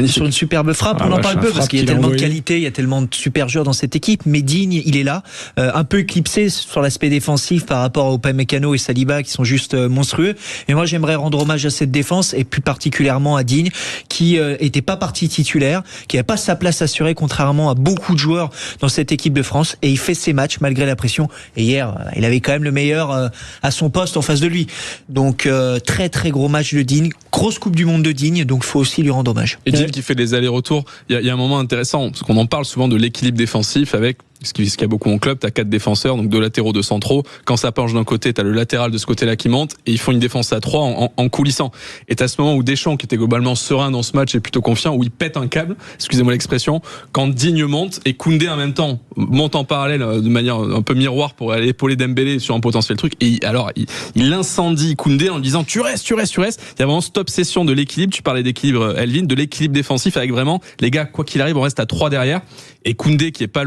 Sur une superbe frappe. On en parle peu parce qu'il y a tellement de qualité, il y a tellement de super joueurs dans cette équipe. Mais Digne, il est là, un peu éclipsé sur l'aspect défensif par rapport à Upamecano et Saliba qui sont juste monstrueux. Et moi, j'aimerais rendre hommage à cette défense et plus particulièrement à Digne qui était pas parti titulaire, qui n'avait pas sa place assurée contrairement à beaucoup de joueurs dans cette équipe de France. Et il fait ses matchs malgré la pression. Et hier, il avait quand même le meilleur à son poste en face de lui. Donc très très gros match de Digne, grosse Coupe du Monde de Digne, donc faut aussi lui rendre hommage. Et Digne qui fait des allers-retours, il y a un moment intéressant, parce qu'on en parle souvent de l'équilibre défensif avec ce qu'il y a beaucoup en club, t'as 4 défenseurs, donc 2 latéraux, 2 centraux. Quand ça penche d'un côté, t'as le latéral de ce côté-là qui monte, et ils font une défense à 3 en coulissant. Et t'as ce moment où Deschamps, qui était globalement serein dans ce match et plutôt confiant, où il pète un câble, excusez-moi l'expression, quand Digne monte et Koundé en même temps monte en parallèle de manière un peu miroir pour aller épauler Dembélé sur un potentiel truc. Et alors, il incendie Koundé en lui disant tu restes. Il y a vraiment cette obsession de l'équilibre. Tu parlais d'équilibre, Elvin, de l'équilibre défensif avec vraiment les gars, quoi qu'il arrive, on reste à 3 derrière. Et Koundé, qui est pas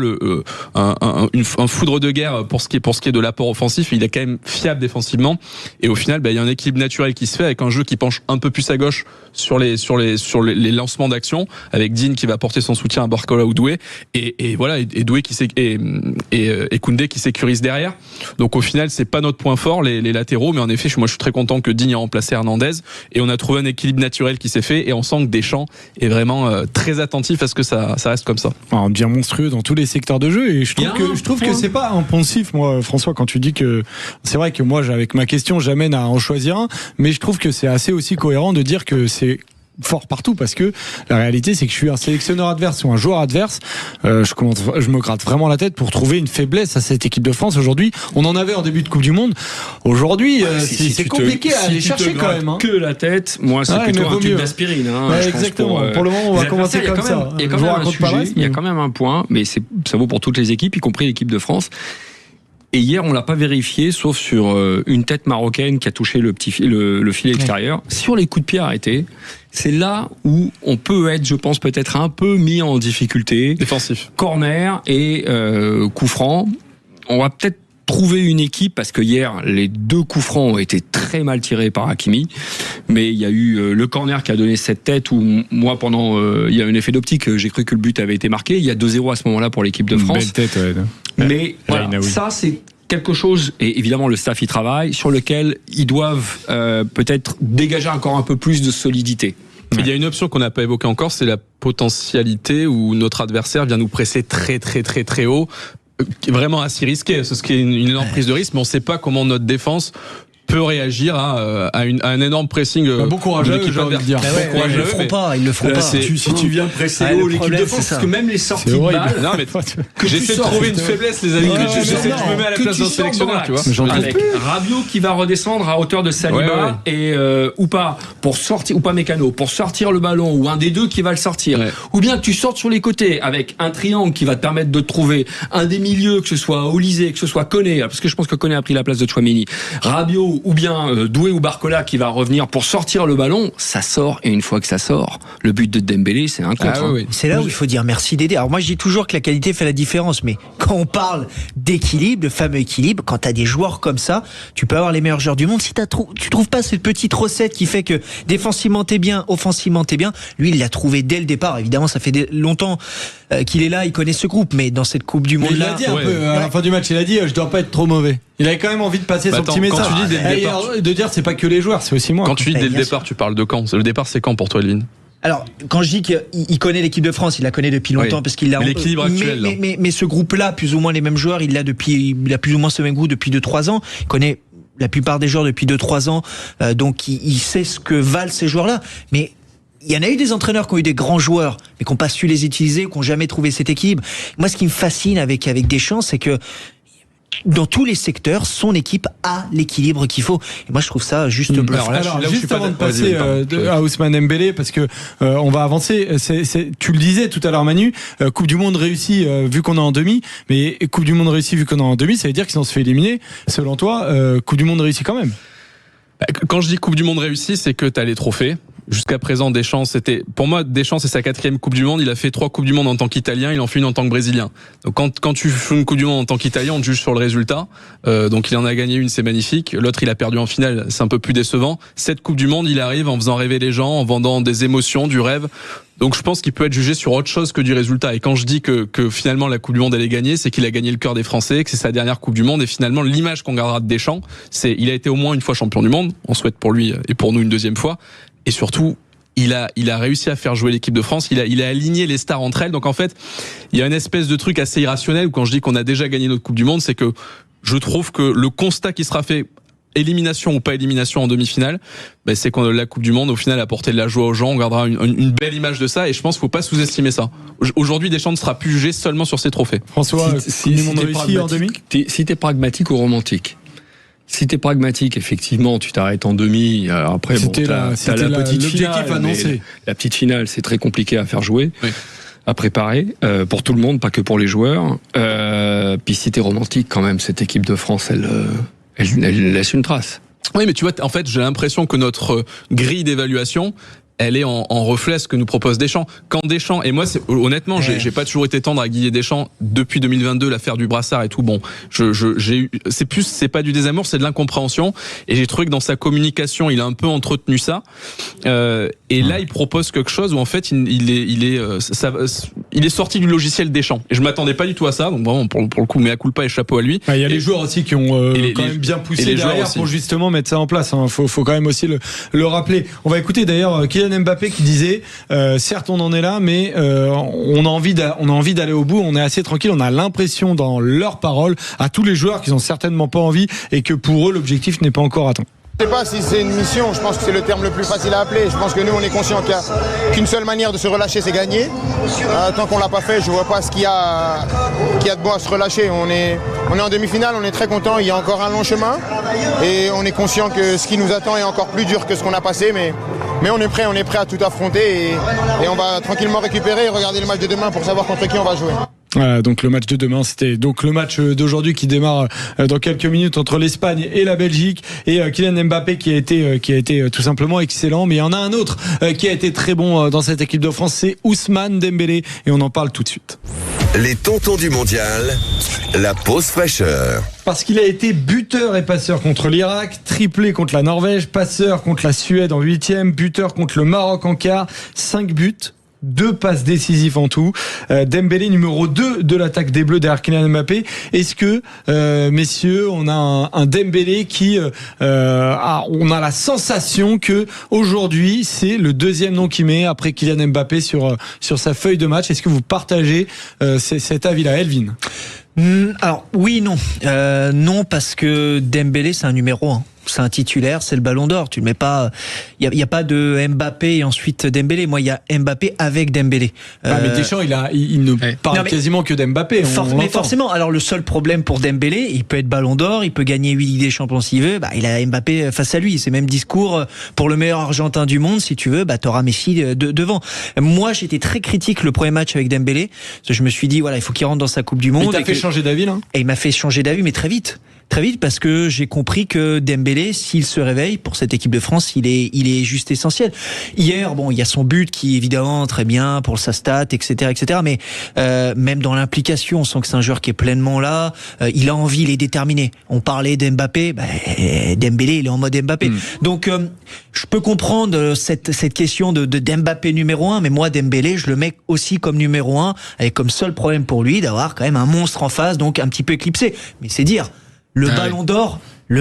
un foudre de guerre pour ce qui est de l'apport offensif, il est quand même fiable défensivement. Et au final, il y a un équilibre naturel qui se fait avec un jeu qui penche un peu plus à gauche sur les lancements d'action, avec Digne qui va apporter son soutien à Barcola ou Doué, et voilà, et Doué et Koundé qui sécurise derrière. Donc au final, c'est pas notre point fort, les latéraux, mais en effet, moi je suis très content que Digne ait remplacé Hernandez, et on a trouvé un équilibre naturel qui s'est fait, et on sent que Deschamps est vraiment très attentif à ce que ça reste comme ça. Alors, dire monstrueux dans tous les secteurs de jeu. Et je trouve que c'est pas impensif, moi, François, quand tu dis que c'est vrai que moi, avec ma question, j'amène à en choisir un, mais je trouve que c'est assez aussi cohérent de dire que c'est fort partout, parce que la réalité c'est que je suis un sélectionneur adverse ou un joueur adverse, je me gratte vraiment la tête pour trouver une faiblesse à cette équipe de France. Aujourd'hui, on en avait en début de Coupe du Monde. Aujourd'hui, c'est compliqué à aller chercher quand même. Que la tête, moi c'est plutôt un tube d'aspirine. Exactement. Pour le moment, on va commencer comme ça. Il y a quand même un point, mais ça vaut pour toutes les équipes, y compris l'équipe de France. Et hier, on l'a pas vérifié, sauf sur une tête marocaine qui a touché le filet extérieur. Sur les coups de pied arrêtés, c'est là où on peut être, je pense, peut-être un peu mis en difficulté. Défensif. Corner et coup franc. On va peut-être trouver une équipe, parce que hier, les 2 coups francs ont été très mal tirés par Hakimi. Mais il y a eu le corner qui a donné cette tête où moi, pendant il y a un effet d'optique, j'ai cru que le but avait été marqué. Il y a 2-0 à ce moment-là pour l'équipe de France. Belle tête, ouais. Mais voilà, ça c'est quelque chose, et évidemment le staff y travaille, sur lequel ils doivent peut-être dégager encore un peu plus de solidité. Il y a une option qu'on n'a pas évoquée encore, c'est la potentialité où notre adversaire vient nous presser très très très très haut, vraiment assez risqué, ce qui est une énorme prise de risque, mais on ne sait pas comment notre défense peut réagir à un énorme pressing. Bon courage à eux, j'ai envie de dire. Ils le feront pas, ils le feront pas. Si tu viens presser haut l'équipe de France, parce que même les sorties de balles. Non, mais j'essaie de trouver une faiblesse, les amis. Je me mets à la place d'un sélectionneur, tu vois. Avec Rabiot qui va redescendre à hauteur de Saliba et ou pas pour sortir, ou pas Mécano, pour sortir le ballon, ou un des deux qui va le sortir. Ou bien que tu sortes sur les côtés avec un triangle qui va te permettre de trouver un des milieux, que ce soit Olysée, que ce soit Koné, parce que je pense que Koné a pris la place de Tchouaméni. Rabiot ou bien Doué ou Barcola qui va revenir pour sortir le ballon, ça sort, et une fois que ça sort, le but de Dembélé, c'est un contre. C'est là où il faut dire merci d'aider. Alors moi je dis toujours que la qualité fait la différence, mais quand on parle d'équilibre, de fameux équilibre, quand tu as des joueurs comme ça, tu peux avoir les meilleurs joueurs du monde, si tu trouves pas cette petite recette qui fait que défensivement t'es bien, offensivement t'es bien, lui il l'a trouvé dès le départ. Évidemment ça fait longtemps qu'il est là, il connaît ce groupe, mais dans cette Coupe du Monde là, il a dit un peu à la fin du match, il a dit je dois pas être trop mauvais. Il avait quand même envie de passer son petit message. Quand tu dis dès le départ, de dire c'est pas que les joueurs, c'est aussi moi. Quand tu dis dès le départ, tu parles de quand? Le départ, c'est quand pour toi, Elvin? Alors, quand je dis qu'il connaît l'équipe de France, il la connaît depuis longtemps, parce qu'il l'a. L'équilibre actuel. Mais ce groupe-là, plus ou moins les mêmes joueurs, il a plus ou moins ce même groupe depuis 2-3 ans. Il connaît la plupart des joueurs depuis 2-3 ans, donc il sait ce que valent ces joueurs-là. Mais il y en a eu des entraîneurs qui ont eu des grands joueurs, mais qui n'ont pas su les utiliser, qui n'ont jamais trouvé cet équilibre. Moi, ce qui me fascine avec Deschamps, c'est que dans tous les secteurs, son équipe a l'équilibre qu'il faut. Et moi, je trouve ça juste bluffant. Alors, juste avant de passer à Ousmane Dembélé, parce que on va avancer. Tu le disais tout à l'heure, Manu, Coupe du Monde réussie vu qu'on est en demi, mais Coupe du Monde réussie vu qu'on est en demi, ça veut dire qu'ils ont se fait éliminer. Selon toi, Coupe du Monde réussie quand même. Quand je dis Coupe du Monde réussie, c'est que tu as les trophées. Jusqu'à présent, Deschamps, pour moi, Deschamps, c'est sa 4e Coupe du Monde. Il a fait 3 Coupes du Monde en tant qu'Italien, il en fait une en tant que Brésilien. Donc quand tu fais une Coupe du Monde en tant qu'Italien, on te juge sur le résultat. Donc il en a gagné une, c'est magnifique. L'autre, il a perdu en finale, c'est un peu plus décevant. Cette Coupe du Monde, il arrive en faisant rêver les gens, en vendant des émotions, du rêve. Donc je pense qu'il peut être jugé sur autre chose que du résultat. Et quand je dis que finalement la Coupe du Monde elle est gagnée, c'est qu'il a gagné le cœur des Français, que c'est sa dernière Coupe du Monde. Et finalement l'image qu'on gardera de Deschamps, c'est il a été au moins une fois champion du monde. On souhaite pour lui et pour nous une 2e fois. Et surtout, il a réussi à faire jouer l'équipe de France. Il a aligné les stars entre elles. Donc en fait, il y a une espèce de truc assez irrationnel où quand je dis qu'on a déjà gagné notre Coupe du Monde, c'est que je trouve que le constat qui sera fait, élimination ou pas élimination en demi-finale, c'est qu'on la Coupe du Monde au final a apporté de la joie aux gens. On gardera une belle image de ça et je pense qu'il faut pas sous-estimer ça. Aujourd'hui, Deschamps ne sera plus jugé seulement sur ses trophées. François, si t'es pragmatique ou romantique. Si t'es pragmatique, effectivement, tu t'arrêtes en demi. Après, t'as la petite finale. Annoncé. La petite finale, c'est très compliqué à faire jouer, à préparer, pour tout le monde, pas que pour les joueurs. Puis si t'es romantique, quand même, cette équipe de France, elle laisse une trace. Oui, mais tu vois, en fait, j'ai l'impression que notre grille d'évaluation, elle est en reflet ce que nous propose Deschamps. Quand Deschamps, et moi, honnêtement, j'ai pas toujours été tendre à Guy Deschamps depuis 2022, l'affaire du brassard et tout. Bon, c'est pas du désamour, c'est de l'incompréhension. Et j'ai trouvé que dans sa communication, il a un peu entretenu ça. Et là, il propose quelque chose où en fait, il est sorti du logiciel Deschamps. Et je m'attendais pas du tout à ça. Donc vraiment, pour le coup, mea culpa et chapeau à lui. Il y a les joueurs aussi qui ont quand même bien poussé derrière pour justement mettre ça en place. Faut quand même aussi le rappeler. On va écouter d'ailleurs Kylian Kylian Mbappé qui disait certes on en est là, mais on a envie d'aller au bout, on est assez tranquille, on a l'impression dans leurs paroles à tous les joueurs qu'ils ont certainement pas envie et que pour eux l'objectif n'est pas encore atteint. Je ne sais pas si c'est une mission, je pense que c'est le terme le plus facile à appeler. Je pense que nous, on est conscient qu'il n'y a qu'une seule manière de se relâcher, c'est gagner. Tant qu'on ne l'a pas fait, je ne vois pas ce qu'il y a de bon à se relâcher. On est en demi-finale, on est très content, il y a encore un long chemin. Et on est conscient que ce qui nous attend est encore plus dur que ce qu'on a passé. Mais on est prêt à tout affronter et on va tranquillement récupérer et regarder le match de demain pour savoir contre qui on va jouer. Voilà, donc le match de demain, c'était donc le match d'aujourd'hui qui démarre dans quelques minutes entre l'Espagne et la Belgique, et Kylian Mbappé qui a été tout simplement excellent. Mais il y en a un autre qui a été très bon dans cette équipe de France, c'est Ousmane Dembélé, et on en parle tout de suite. Les tontons du mondial, la pause fraîcheur. Parce qu'il a été buteur et passeur contre l'Irak, triplé contre la Norvège, passeur contre la Suède en 8e, buteur contre le Maroc en quart, 5 buts. 2 passes décisives en tout. Dembélé numéro 2 de l'attaque des Bleus derrière Kylian Mbappé. Est-ce que, messieurs, on a un Dembélé qui on a la sensation que aujourd'hui c'est le deuxième nom qu'il met après Kylian Mbappé sur sa feuille de match. Est-ce que vous partagez cet avis-là, Elvin? Alors oui, non. Non, parce que Dembélé c'est un numéro 1. C'est un titulaire, c'est le Ballon d'Or. Tu le mets pas. Il y a pas de Mbappé et ensuite Dembélé. Moi, il y a Mbappé avec Dembélé. Mais Deschamps, il ne parle quasiment que d'Mbappé. Mais forcément. Alors le seul problème pour Dembélé, il peut être Ballon d'Or, il peut gagner 8 Ligues des Champions s'il veut. Il a Mbappé face à lui. C'est même discours pour le meilleur Argentin du monde. Si tu veux, t'auras Messi devant. Moi, j'étais très critique le premier match avec Dembélé. Je me suis dit voilà, il faut qu'il rentre dans sa Coupe du Monde. Il t'a fait changer d'avis là. Et il m'a fait changer d'avis, mais très vite, parce que j'ai compris que Dembélé, s'il se réveille pour cette équipe de France, il est juste essentiel. Hier, il y a son but qui est évidemment très bien pour sa stat, etc., mais même dans l'implication, on sent que c'est un joueur qui est pleinement là. Il a envie, il est déterminé. On parlait d'Mbappé, Dembélé, il est en mode Mbappé. Donc, je peux comprendre cette question de Mbappé numéro 1, mais moi, Dembélé, je le mets aussi comme numéro 1, avec comme seul problème pour lui d'avoir quand même un monstre en face, donc un petit peu éclipsé. Mais c'est dire. Le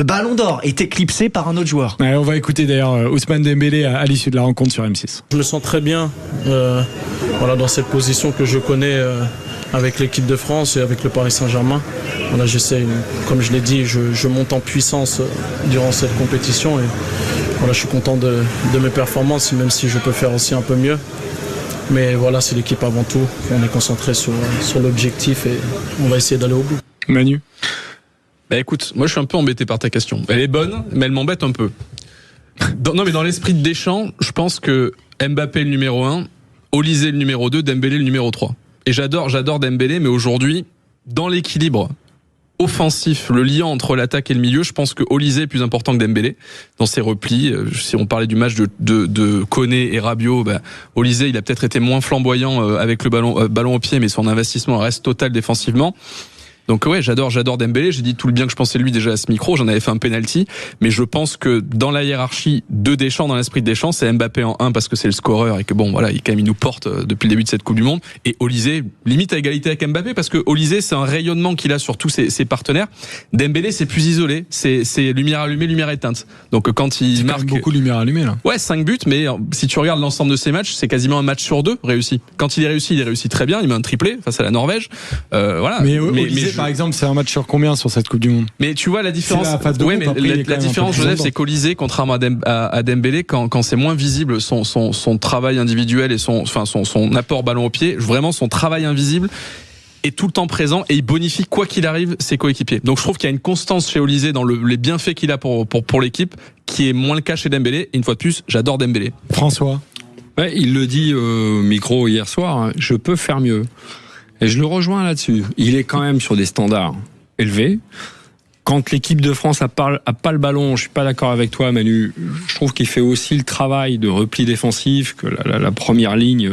Ballon d'Or est éclipsé par un autre joueur. Ouais, on va écouter d'ailleurs Ousmane Dembélé à l'issue de la rencontre sur M6. Je me sens très bien dans cette position que je connais avec l'équipe de France et avec le Paris Saint-Germain. J'essaie, comme je l'ai dit, je monte en puissance durant cette compétition et je suis content de mes performances, même si je peux faire aussi un peu mieux. Mais c'est l'équipe avant tout. On est concentré sur l'objectif et on va essayer d'aller au bout. Manu? Écoute, moi je suis un peu embêté par ta question. Elle est bonne, mais elle m'embête un peu. Mais dans l'esprit de Deschamps, je pense que Mbappé le numéro 1, Olysée le numéro 2, Dembélé le numéro 3. Et j'adore Dembélé, mais aujourd'hui, dans l'équilibre offensif, le lien entre l'attaque et le milieu, je pense que Olysée est plus important que Dembélé dans ses replis. Si on parlait du match de Koné et Rabiot, Olysée il a peut-être été moins flamboyant avec le ballon au pied, mais son investissement reste total défensivement. Donc j'adore Dembélé, j'ai dit tout le bien que je pensais de lui déjà à ce micro, j'en avais fait un penalty, mais je pense que dans la hiérarchie de Deschamps, dans l'esprit de Deschamps, c'est Mbappé en 1 parce que c'est le scoreur et que il nous porte depuis le début de cette Coupe du Monde, et Olysée limite à égalité avec Mbappé parce que Olysée c'est un rayonnement qu'il a sur tous ses partenaires. Dembélé c'est plus isolé, c'est lumière allumée, lumière éteinte. Donc quand il marque beaucoup de lumière allumée là. Ouais, 5 buts, mais si tu regardes l'ensemble de ses matchs, c'est quasiment un match sur 2 réussi. Quand il est réussi très bien, il met un triplé face à la Norvège. Mais par exemple, c'est un match sur combien sur cette Coupe du Monde? Mais tu vois la différence. La différence, Joseph, c'est qu'Olysée, contrairement à Dembélé, quand c'est moins visible son travail individuel et son apport ballon au pied, vraiment son travail invisible est tout le temps présent et il bonifie quoi qu'il arrive ses coéquipiers. Donc je trouve qu'il y a une constance chez Olysée dans les bienfaits qu'il a pour l'équipe, qui est moins le cas chez Dembélé. Et une fois de plus, j'adore Dembélé. François? Il le dit au micro hier soir, je peux faire mieux. Et je le rejoins là-dessus. Il est quand même sur des standards élevés. Quand l'équipe de France a pas le ballon, je suis pas d'accord avec toi, Manu. Je trouve qu'il fait aussi le travail de repli défensif, que la première ligne,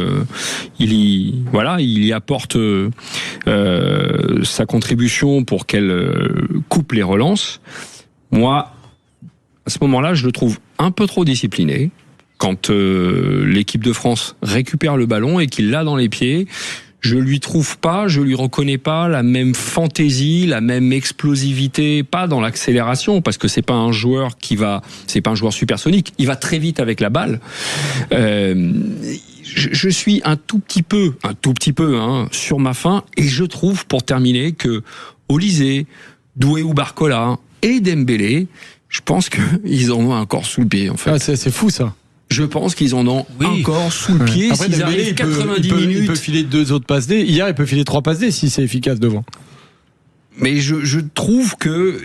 il y apporte sa contribution pour qu'elle coupe les relances. Moi, à ce moment-là, je le trouve un peu trop discipliné. Quand l'équipe de France récupère le ballon et qu'il l'a dans les pieds, je lui reconnais pas la même fantaisie, la même explosivité, pas dans l'accélération, parce que c'est pas un joueur supersonique, il va très vite avec la balle. Je suis un tout petit peu sur ma faim, et je trouve, pour terminer, que Olysée, Doué ou Barcola et Dembélé, je pense qu'ils en ont encore sous le pied, en fait. Ah, c'est fou, ça. Je pense qu'ils en ont encore sous le pied. Après, S'ils arrivent 90 minutes. Il peut filer 2 autres passes D. Hier, il peut filer 3 passes D si c'est efficace devant. Mais je trouve que,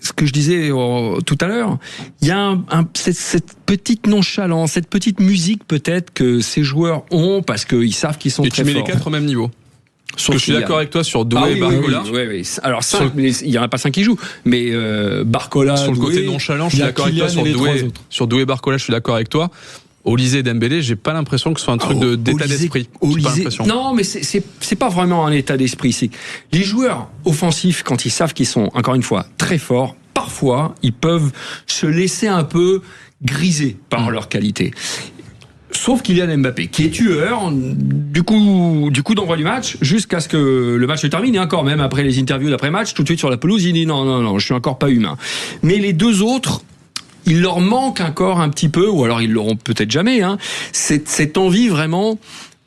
ce que je disais tout à l'heure, il y a cette petite nonchalance, cette petite musique peut-être que ces joueurs ont parce qu'ils savent qu'ils sont très forts. Et tu mets les 4 au même niveau. Je suis d'accord avec toi sur Doué et Barcola. Oui. Alors 5, il n'y en a pas 5 qui jouent, mais Barcola, sur le Doué, côté nonchalant, je suis d'accord avec toi sur Doué et Barcola, je suis d'accord avec toi. Olysée et Dembélé, j'ai pas l'impression que ce soit un truc d'état d'esprit. Non, mais c'est pas vraiment un état d'esprit. C'est les joueurs offensifs, quand ils savent qu'ils sont, encore une fois, très forts, parfois ils peuvent se laisser un peu griser par leur qualité. Sauf Kylian Mbappé, qui est tueur, du coup d'envoi du match, jusqu'à ce que le match se termine, et encore même après les interviews d'après-match, tout de suite sur la pelouse, il dit non, je suis encore pas humain. Mais les deux autres, il leur manque encore un petit peu, ou alors ils l'auront peut-être jamais, cette envie vraiment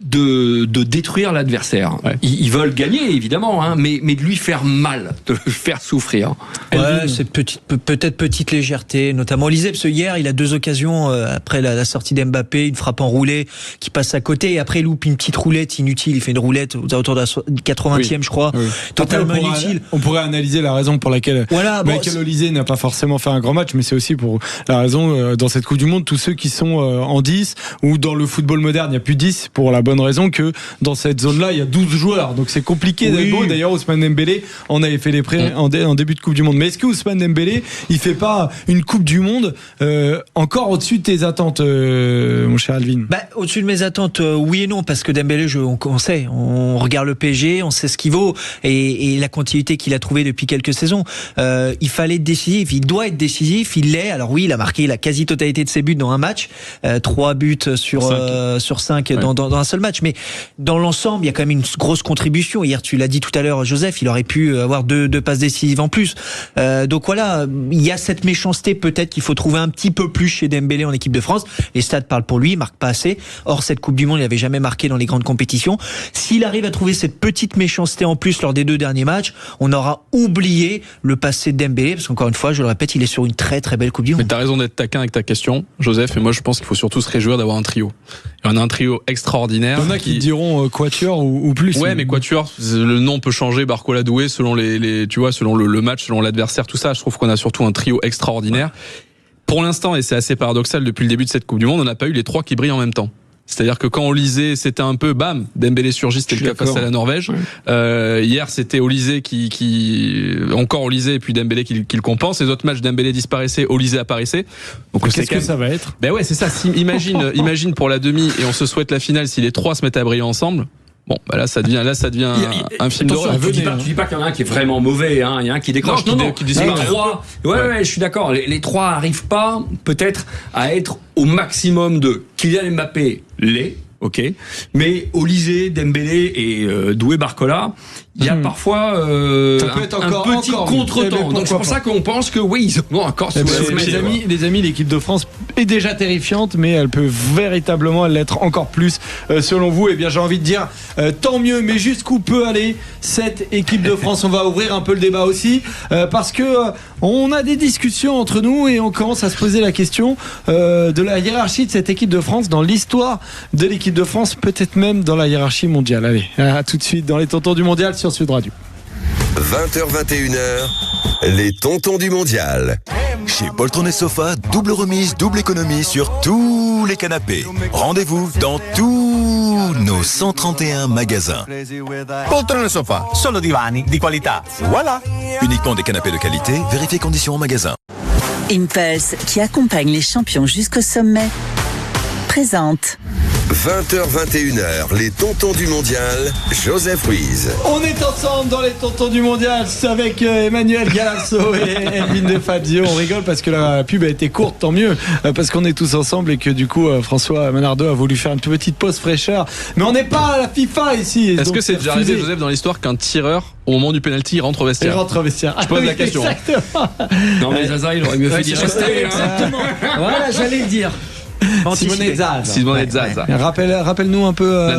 de détruire l'adversaire. Ouais. Ils veulent gagner, évidemment, mais de lui faire mal, de le faire souffrir. Ouais, c'est peut-être petite légèreté, notamment Olysée, parce que hier, il a 2 occasions après la sortie d'Mbappé, une frappe enroulée qui passe à côté, et après il loupe une petite roulette inutile, il fait une roulette autour de la 80e, je crois, totalement inutile. On pourrait analyser la raison pour laquelle Michael Olysée n'a pas forcément fait un grand match, mais c'est aussi pour la raison, dans cette Coupe du Monde, tous ceux qui sont en 10, ou dans le football moderne, il n'y a plus 10, pour la bonne raison que dans cette zone-là, il y a 12 joueurs. Donc c'est compliqué d'être beau. D'ailleurs, Ousmane Dembélé en avait fait les prêts en début de Coupe du Monde. Mais est-ce que Ousmane Dembélé, il fait pas une Coupe du Monde encore au-dessus de tes attentes, mon cher Alvin? Au-dessus de mes attentes, oui et non, parce que Dembélé, on sait, on regarde le PSG, on sait ce qu'il vaut, et la continuité qu'il a trouvée depuis quelques saisons. Il fallait être décisif, il doit être décisif, il l'est. Alors oui, il a marqué la quasi-totalité de ses buts dans un match, 3 buts sur 5 dans un seul match. Mais dans l'ensemble, il y a quand même une grosse contribution. Hier, tu l'as dit tout à l'heure, Joseph, il aurait pu avoir 2 passes décisives en plus. Donc voilà, il y a cette méchanceté peut-être qu'il faut trouver un petit peu plus chez Dembélé en équipe de France. Les stats parlent pour lui, il marque pas assez. Or, cette Coupe du Monde, il n'avait jamais marqué dans les grandes compétitions. S'il arrive à trouver cette petite méchanceté en plus lors des 2 derniers matchs, on aura oublié le passé de Dembélé, parce qu'encore une fois, je le répète, il est sur une très très belle Coupe du Monde. Mais t'as raison d'être taquin avec ta question, Joseph, et moi je pense qu'il faut surtout se réjouir d'avoir un trio. Et on a un trio extraordinaire. Il y en a qui diront Quatuor ou plus. Ouais, mais Quatuor, le nom peut changer, Barcola, Doué, selon selon le match, selon l'adversaire, tout ça. Je trouve qu'on a surtout un trio extraordinaire. Ouais. Pour l'instant, et c'est assez paradoxal, depuis le début de cette Coupe du Monde, on n'a pas eu les 3 qui brillent en même temps. C'est-à-dire que quand Olysée, c'était un peu bam, Dembélé surgit, c'était le cas face à la Norvège. Ouais. Hier, c'était Olysée encore Olysée et puis Dembélé qui le compense. Les autres matchs, Dembélé disparaissait, Olysée apparaissait. Donc qu'est-ce que ça va être? Ouais, c'est ça. Imagine pour la demi, et on se souhaite la finale, si les 3 se mettent à briller ensemble. Bon, là ça devient un film d'horreur. Tu dis pas qu'il y en a un qui est vraiment mauvais, il y a un qui décroche. Non, qui disparaît. Les 3, ouais, je suis d'accord. Les 3 arrivent pas peut-être à être au maximum de Kylian Mbappé, ok, mais Olysée, Dembélé et Doué, Barcola, il y a parfois un petit contretemps. Donc c'est pour ça qu'on pense que oui, ils ont encore les amis, l'équipe de France est déjà terrifiante, mais elle peut véritablement l'être encore plus selon vous. Eh bien, j'ai envie de dire tant mieux, mais jusqu'où peut aller cette équipe de France? On va ouvrir un peu le débat aussi, parce que on a des discussions entre nous et on commence à se poser la question de la hiérarchie de cette équipe de France dans l'histoire de l'équipe de France, peut-être même dans la hiérarchie mondiale. Allez, à tout de suite dans les Tontons du Mondial sur Sud Radio. 20h-21h, les Tontons du Mondial. Chez Poltron et Sofa, double remise, double économie sur tous les canapés. Rendez-vous dans tous nos 131 magasins. Poltron et Sofa, solo divani di qualità. Voilà. Uniquement des canapés de qualité, vérifiez conditions en magasin. Impulse, qui accompagne les champions jusqu'au sommet, présente 20h, 21h, les tontons du mondial, Joseph Ruiz. On est ensemble dans les tontons du mondial avec Emmanuel Galasso et Elvin De Fazio. On rigole parce que la pub a été courte, tant mieux, parce qu'on est tous ensemble et que du coup François Manardo a voulu faire une petite pause fraîcheur. Mais on n'est pas à la FIFA ici. Est-ce que c'est déjà arrivé, Joseph, dans l'histoire qu'un tireur, au moment du penalty, rentre au vestiaire? Il rentre au vestiaire. Je pose la question. Exactement. Non mais Zaza, il aurait mieux fait d'y rester. Exactement. Voilà, j'allais le dire. Simone Zaza. Rappelle-nous un peu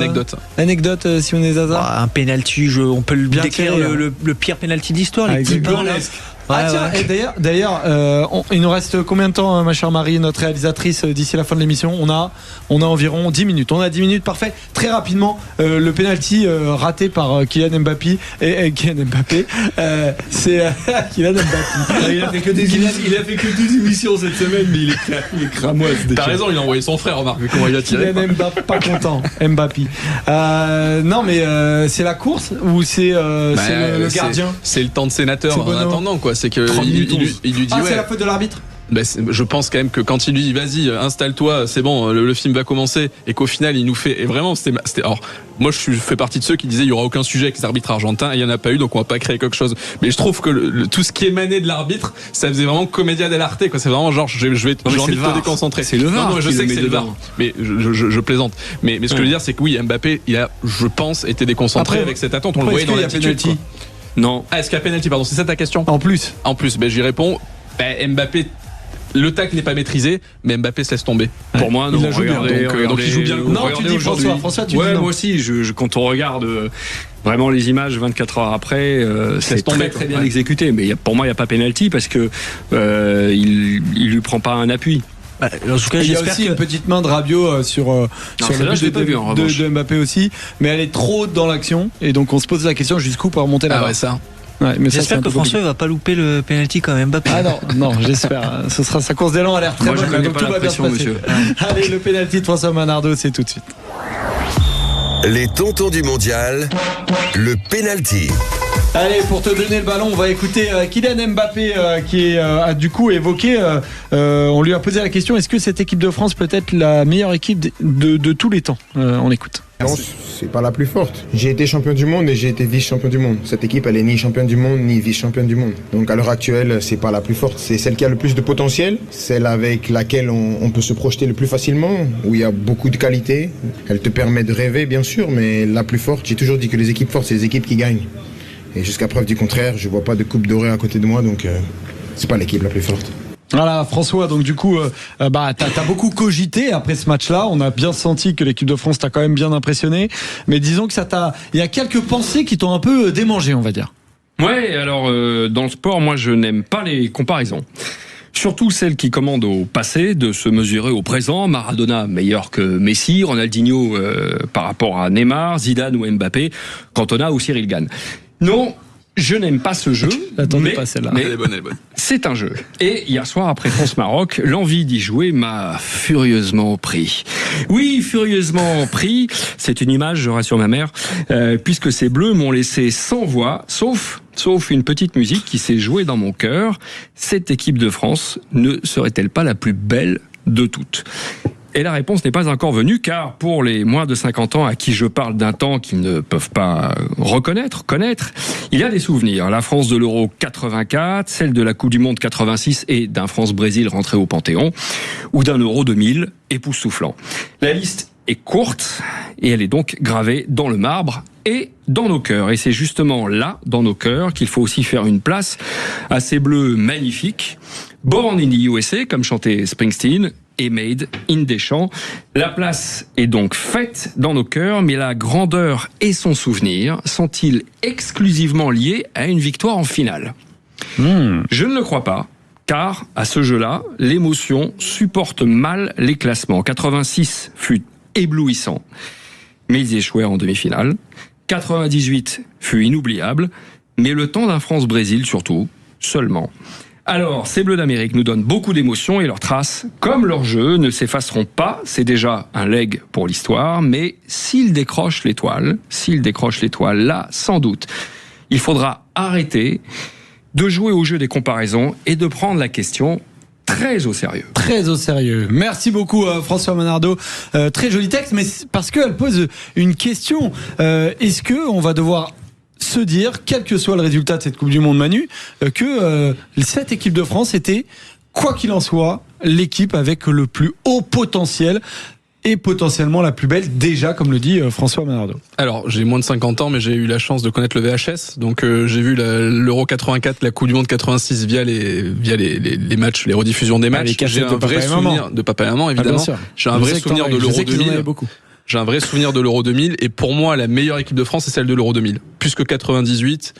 l'anecdote Simone Zaza. Un penalty, on peut le bien décrire le pire penalty d'histoire, les petits bains là. Tiens, et d'ailleurs, il nous reste combien de temps, ma chère Marie, notre réalisatrice, d'ici la fin de l'émission? On a environ 10 minutes. On a 10 minutes, parfait. Très rapidement, le penalty raté par Kylian Mbappé. Kylian Mbappé, c'est Kylian Mbappé. Il a fait que des émissions cette semaine, mais il est cramoise. T'as raison, il a envoyé son frère, remarque, comment il a tiré. Kylian Mbappé, pas content. Mbappé. Non, mais c'est la course ou c'est le gardien? C'est le temps de sénateur en attendant, quoi. C'est que il lui dit c'est la faute de l'arbitre. Je pense quand même que quand il lui dit vas-y installe-toi, c'est bon, le film va commencer, et qu'au final il nous fait, et vraiment c'était alors moi je fais partie de ceux qui disaient il y aura aucun sujet avec les arbitres argentins, et il y en a pas eu, donc on va pas créer quelque chose. Mais je trouve que tout ce qui émanait de l'arbitre, ça faisait vraiment commedia dell'arte, quoi. C'est vraiment genre j'ai envie de te déconcentrer. C'est le VAR. Non, je sais que c'est le VAR, mais je plaisante. Mais ce que je veux dire, c'est que oui, Mbappé il a, je pense, été déconcentré avec cette attente. On le voyait dans l'attitude. Non. Est-ce qu'il y a penalty, pardon, c'est ça ta question? En plus, j'y réponds. Mbappé, le tacle n'est pas maîtrisé, mais Mbappé se laisse tomber. Pour moi, non. Donc il joue bien le coup. Non, tu dis François, tu dis non. Moi aussi, quand on regarde vraiment les images 24 heures après, c'est très bien exécuté. Mais pour moi, il n'y a pas penalty parce que il lui prend pas un appui. En tout cas, il y a aussi une petite main de Rabiot sur le but de Mbappé aussi, mais elle est trop haute dans l'action, et donc on se pose la question jusqu'où peut remonter la barre. Ça. Ouais, mais j'espère que François va pas louper le penalty quand même Mbappé. Ah non, j'espère. Ce sera sa course d'élan, a l'air très bonne, donc tout va bien se passer. Allez, le penalty de François Manardo, c'est tout de suite. Les tontons du mondial, le penalty. Allez, pour te donner le ballon, on va écouter Kylian Mbappé qui a du coup évoqué, on lui a posé la question, est-ce que cette équipe de France peut être la meilleure équipe de tous les temps? On écoute. Non, c'est pas la plus forte. J'ai été champion du monde et j'ai été vice-champion du monde. Cette équipe, elle est ni championne du monde ni vice-championne du monde. Donc à l'heure actuelle, c'est pas la plus forte. C'est celle qui a le plus de potentiel, celle avec laquelle on peut se projeter le plus facilement, où il y a beaucoup de qualité. Elle te permet de rêver, bien sûr, mais la plus forte, j'ai toujours dit que les équipes fortes, c'est les équipes qui gagnent. Et jusqu'à preuve du contraire, je vois pas de coupe dorée à côté de moi, donc c'est pas l'équipe la plus forte. Voilà, François, donc du coup, t'as beaucoup cogité après ce match-là. On a bien senti que l'équipe de France t'a quand même bien impressionné. Mais disons que il y a quelques pensées qui t'ont un peu démangé, on va dire. Ouais, alors dans le sport, moi je n'aime pas les comparaisons. Surtout celles qui commandent au passé, de se mesurer au présent. Maradona meilleur que Messi, Ronaldinho par rapport à Neymar, Zidane ou Mbappé, Cantona ou Cyril Gane. Non, je n'aime pas ce jeu. Attendez pas celle-là. Mais elle est bonne. C'est un jeu. Et hier soir, après France-Maroc, l'envie d'y jouer m'a furieusement pris. Oui, furieusement pris. C'est une image, je rassure ma mère, puisque ces Bleus m'ont laissé sans voix, sauf une petite musique qui s'est jouée dans mon cœur. Cette équipe de France ne serait-elle pas la plus belle de toutes ? Et la réponse n'est pas encore venue, car pour les moins de 50 ans à qui je parle d'un temps qu'ils ne peuvent pas connaître, il y a des souvenirs. La France de l'Euro 84, celle de la Coupe du Monde 86 et d'un France-Brésil rentré au Panthéon, ou d'un Euro 2000 époustouflant. La liste est courte, et elle est donc gravée dans le marbre et dans nos cœurs. Et c'est justement là, dans nos cœurs, qu'il faut aussi faire une place à ces Bleus magnifiques, Born in the USA, comme chantait Springsteen, et Made in Deschamps. La place est donc faite dans nos cœurs, mais la grandeur et son souvenir sont-ils exclusivement liés à une victoire en finale ? Je ne le crois pas, car à ce jeu-là, l'émotion supporte mal les classements. 86 fut éblouissant, mais ils échouèrent en demi-finale. 98 fut inoubliable, mais le temps d'un France-Brésil surtout, seulement. Alors, ces Bleus d'Amérique nous donnent beaucoup d'émotions et leurs traces, comme leur jeu, ne s'effaceront pas. C'est déjà un leg pour l'histoire, mais s'ils décrochent l'étoile, là, sans doute, il faudra arrêter de jouer au jeu des comparaisons et de prendre la question très au sérieux. Très au sérieux. Merci beaucoup François Manardo. Très joli texte, mais parce qu'elle pose une question. Est-ce qu'on va devoir se dire, quel que soit le résultat de cette Coupe du Monde, Manu, que cette équipe de France était, quoi qu'il en soit, l'équipe avec le plus haut potentiel et potentiellement la plus belle, déjà, comme le dit François Manardo. Alors, j'ai moins de 50 ans, mais j'ai eu la chance de connaître le VHS. Donc, j'ai vu l'Euro 84, la Coupe du Monde 86 via les matchs, les rediffusions des matchs. J'ai un vrai souvenir de papa et maman, évidemment. J'ai un vrai souvenir de l'Euro 2000. J'ai un vrai souvenir de l'Euro 2000. Et pour moi, la meilleure équipe de France, c'est celle de l'Euro 2000. Plus que 98.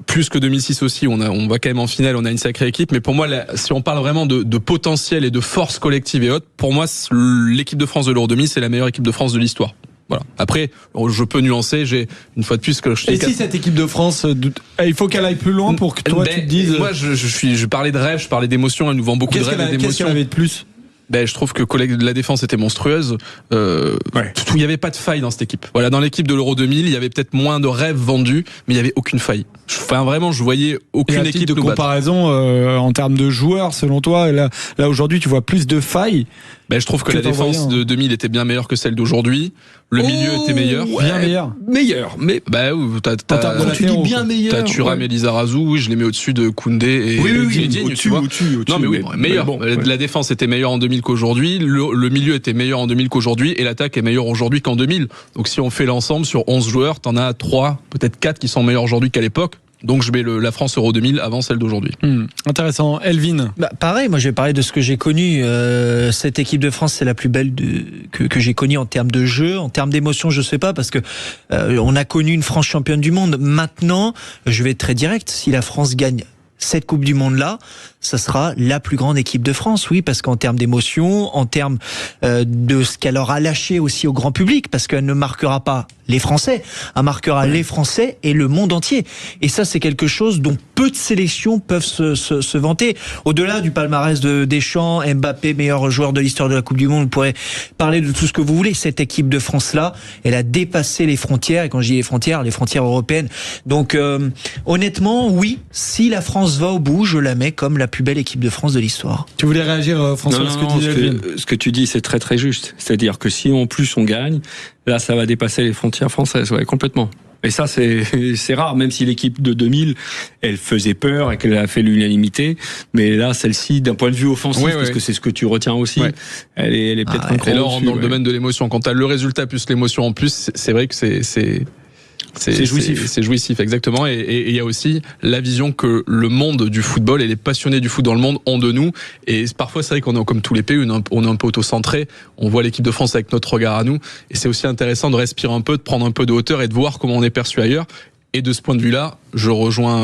Plus que 2006 aussi, on va quand même en finale, on a une sacrée équipe, mais pour moi, si on parle vraiment de potentiel et de force collective et autres, pour moi, l'équipe de France de l'Euro 2000, c'est la meilleure équipe de France de l'histoire. Voilà. Après, je peux nuancer, j'ai une fois de plus que je. Et si cette équipe de France, il faut qu'elle aille plus loin pour que toi tu te dises. Moi, je parlais de rêve, je parlais d'émotion, elle nous vend beaucoup de rêves et d'émotions. Qu'est-ce qu'elle avait de plus? Je trouve que la défense était monstrueuse. Il n'y avait pas de faille dans cette équipe. Voilà, dans l'équipe de l'Euro 2000, il y avait peut-être moins de rêves vendus, mais il n'y avait aucune faille. Vraiment, je voyais aucune équipe de comparaison en termes de joueurs, selon toi. Là aujourd'hui, tu vois plus de failles. Je trouve que la défense de 2000 était bien meilleure que celle d'aujourd'hui. Le milieu était meilleur. Bien meilleur. Meilleur, mais. Quand tu dis bien meilleur. T'as Thuram et Lizarazu, oui, je les mets au-dessus de Koundé et Digne, tu vois. Non, mais oui, meilleur. La défense était meilleure en 2000 qu'aujourd'hui. Le milieu était meilleur en 2000 qu'aujourd'hui. Et l'attaque est meilleure aujourd'hui qu'en 2000. Donc si on fait l'ensemble sur 11 joueurs, t'en as 3, peut-être 4 qui sont meilleurs aujourd'hui qu'à l'époque. Donc je mets la France Euro 2000 avant celle d'aujourd'hui. Intéressant. Elvin. Pareil, moi je vais parler de ce que j'ai connu. Cette équipe de France, c'est la plus belle que j'ai connue en termes de jeu, en termes d'émotion, je sais pas, parce que on a connu une France championne du monde. Maintenant, je vais être très direct. Si la France gagne cette Coupe du Monde-là, ça sera la plus grande équipe de France, oui, parce qu'en termes d'émotion, en termes de ce qu'elle aura lâché aussi au grand public, parce qu'elle ne marquera pas les Français, elle marquera les Français et le monde entier. Et ça, c'est quelque chose dont peu de sélections peuvent se vanter. Au-delà du palmarès de Deschamps, Mbappé, meilleur joueur de l'histoire de la Coupe du Monde, vous pourrez parler de tout ce que vous voulez. Cette équipe de France-là, elle a dépassé les frontières, et quand je dis les frontières européennes. Donc, honnêtement, oui, si la France va au bout, je la mets comme la plus belle équipe de France de l'histoire. Tu voulais réagir, François, ce que tu dis, c'est très très juste. C'est-à-dire que si en plus on gagne, là ça va dépasser les frontières françaises, complètement. Et ça c'est rare, même si l'équipe de 2000, elle faisait peur et qu'elle a fait l'unanimité, mais là celle-ci, d'un point de vue offensif, parce que c'est ce que tu retiens aussi, elle est peut-être un cran. Et là on rentre dans le domaine de l'émotion. Quand tu as le résultat plus l'émotion en plus, c'est vrai que c'est jouissif. C'est jouissif, exactement. Et il y a aussi la vision que le monde du football et les passionnés du foot dans le monde ont de nous. Et parfois, c'est vrai qu'on est comme tous les pays, on est un peu auto-centré. On voit l'équipe de France avec notre regard à nous. Et c'est aussi intéressant de respirer un peu, de prendre un peu de hauteur et de voir comment on est perçu ailleurs. Et de ce point de vue-là, je rejoins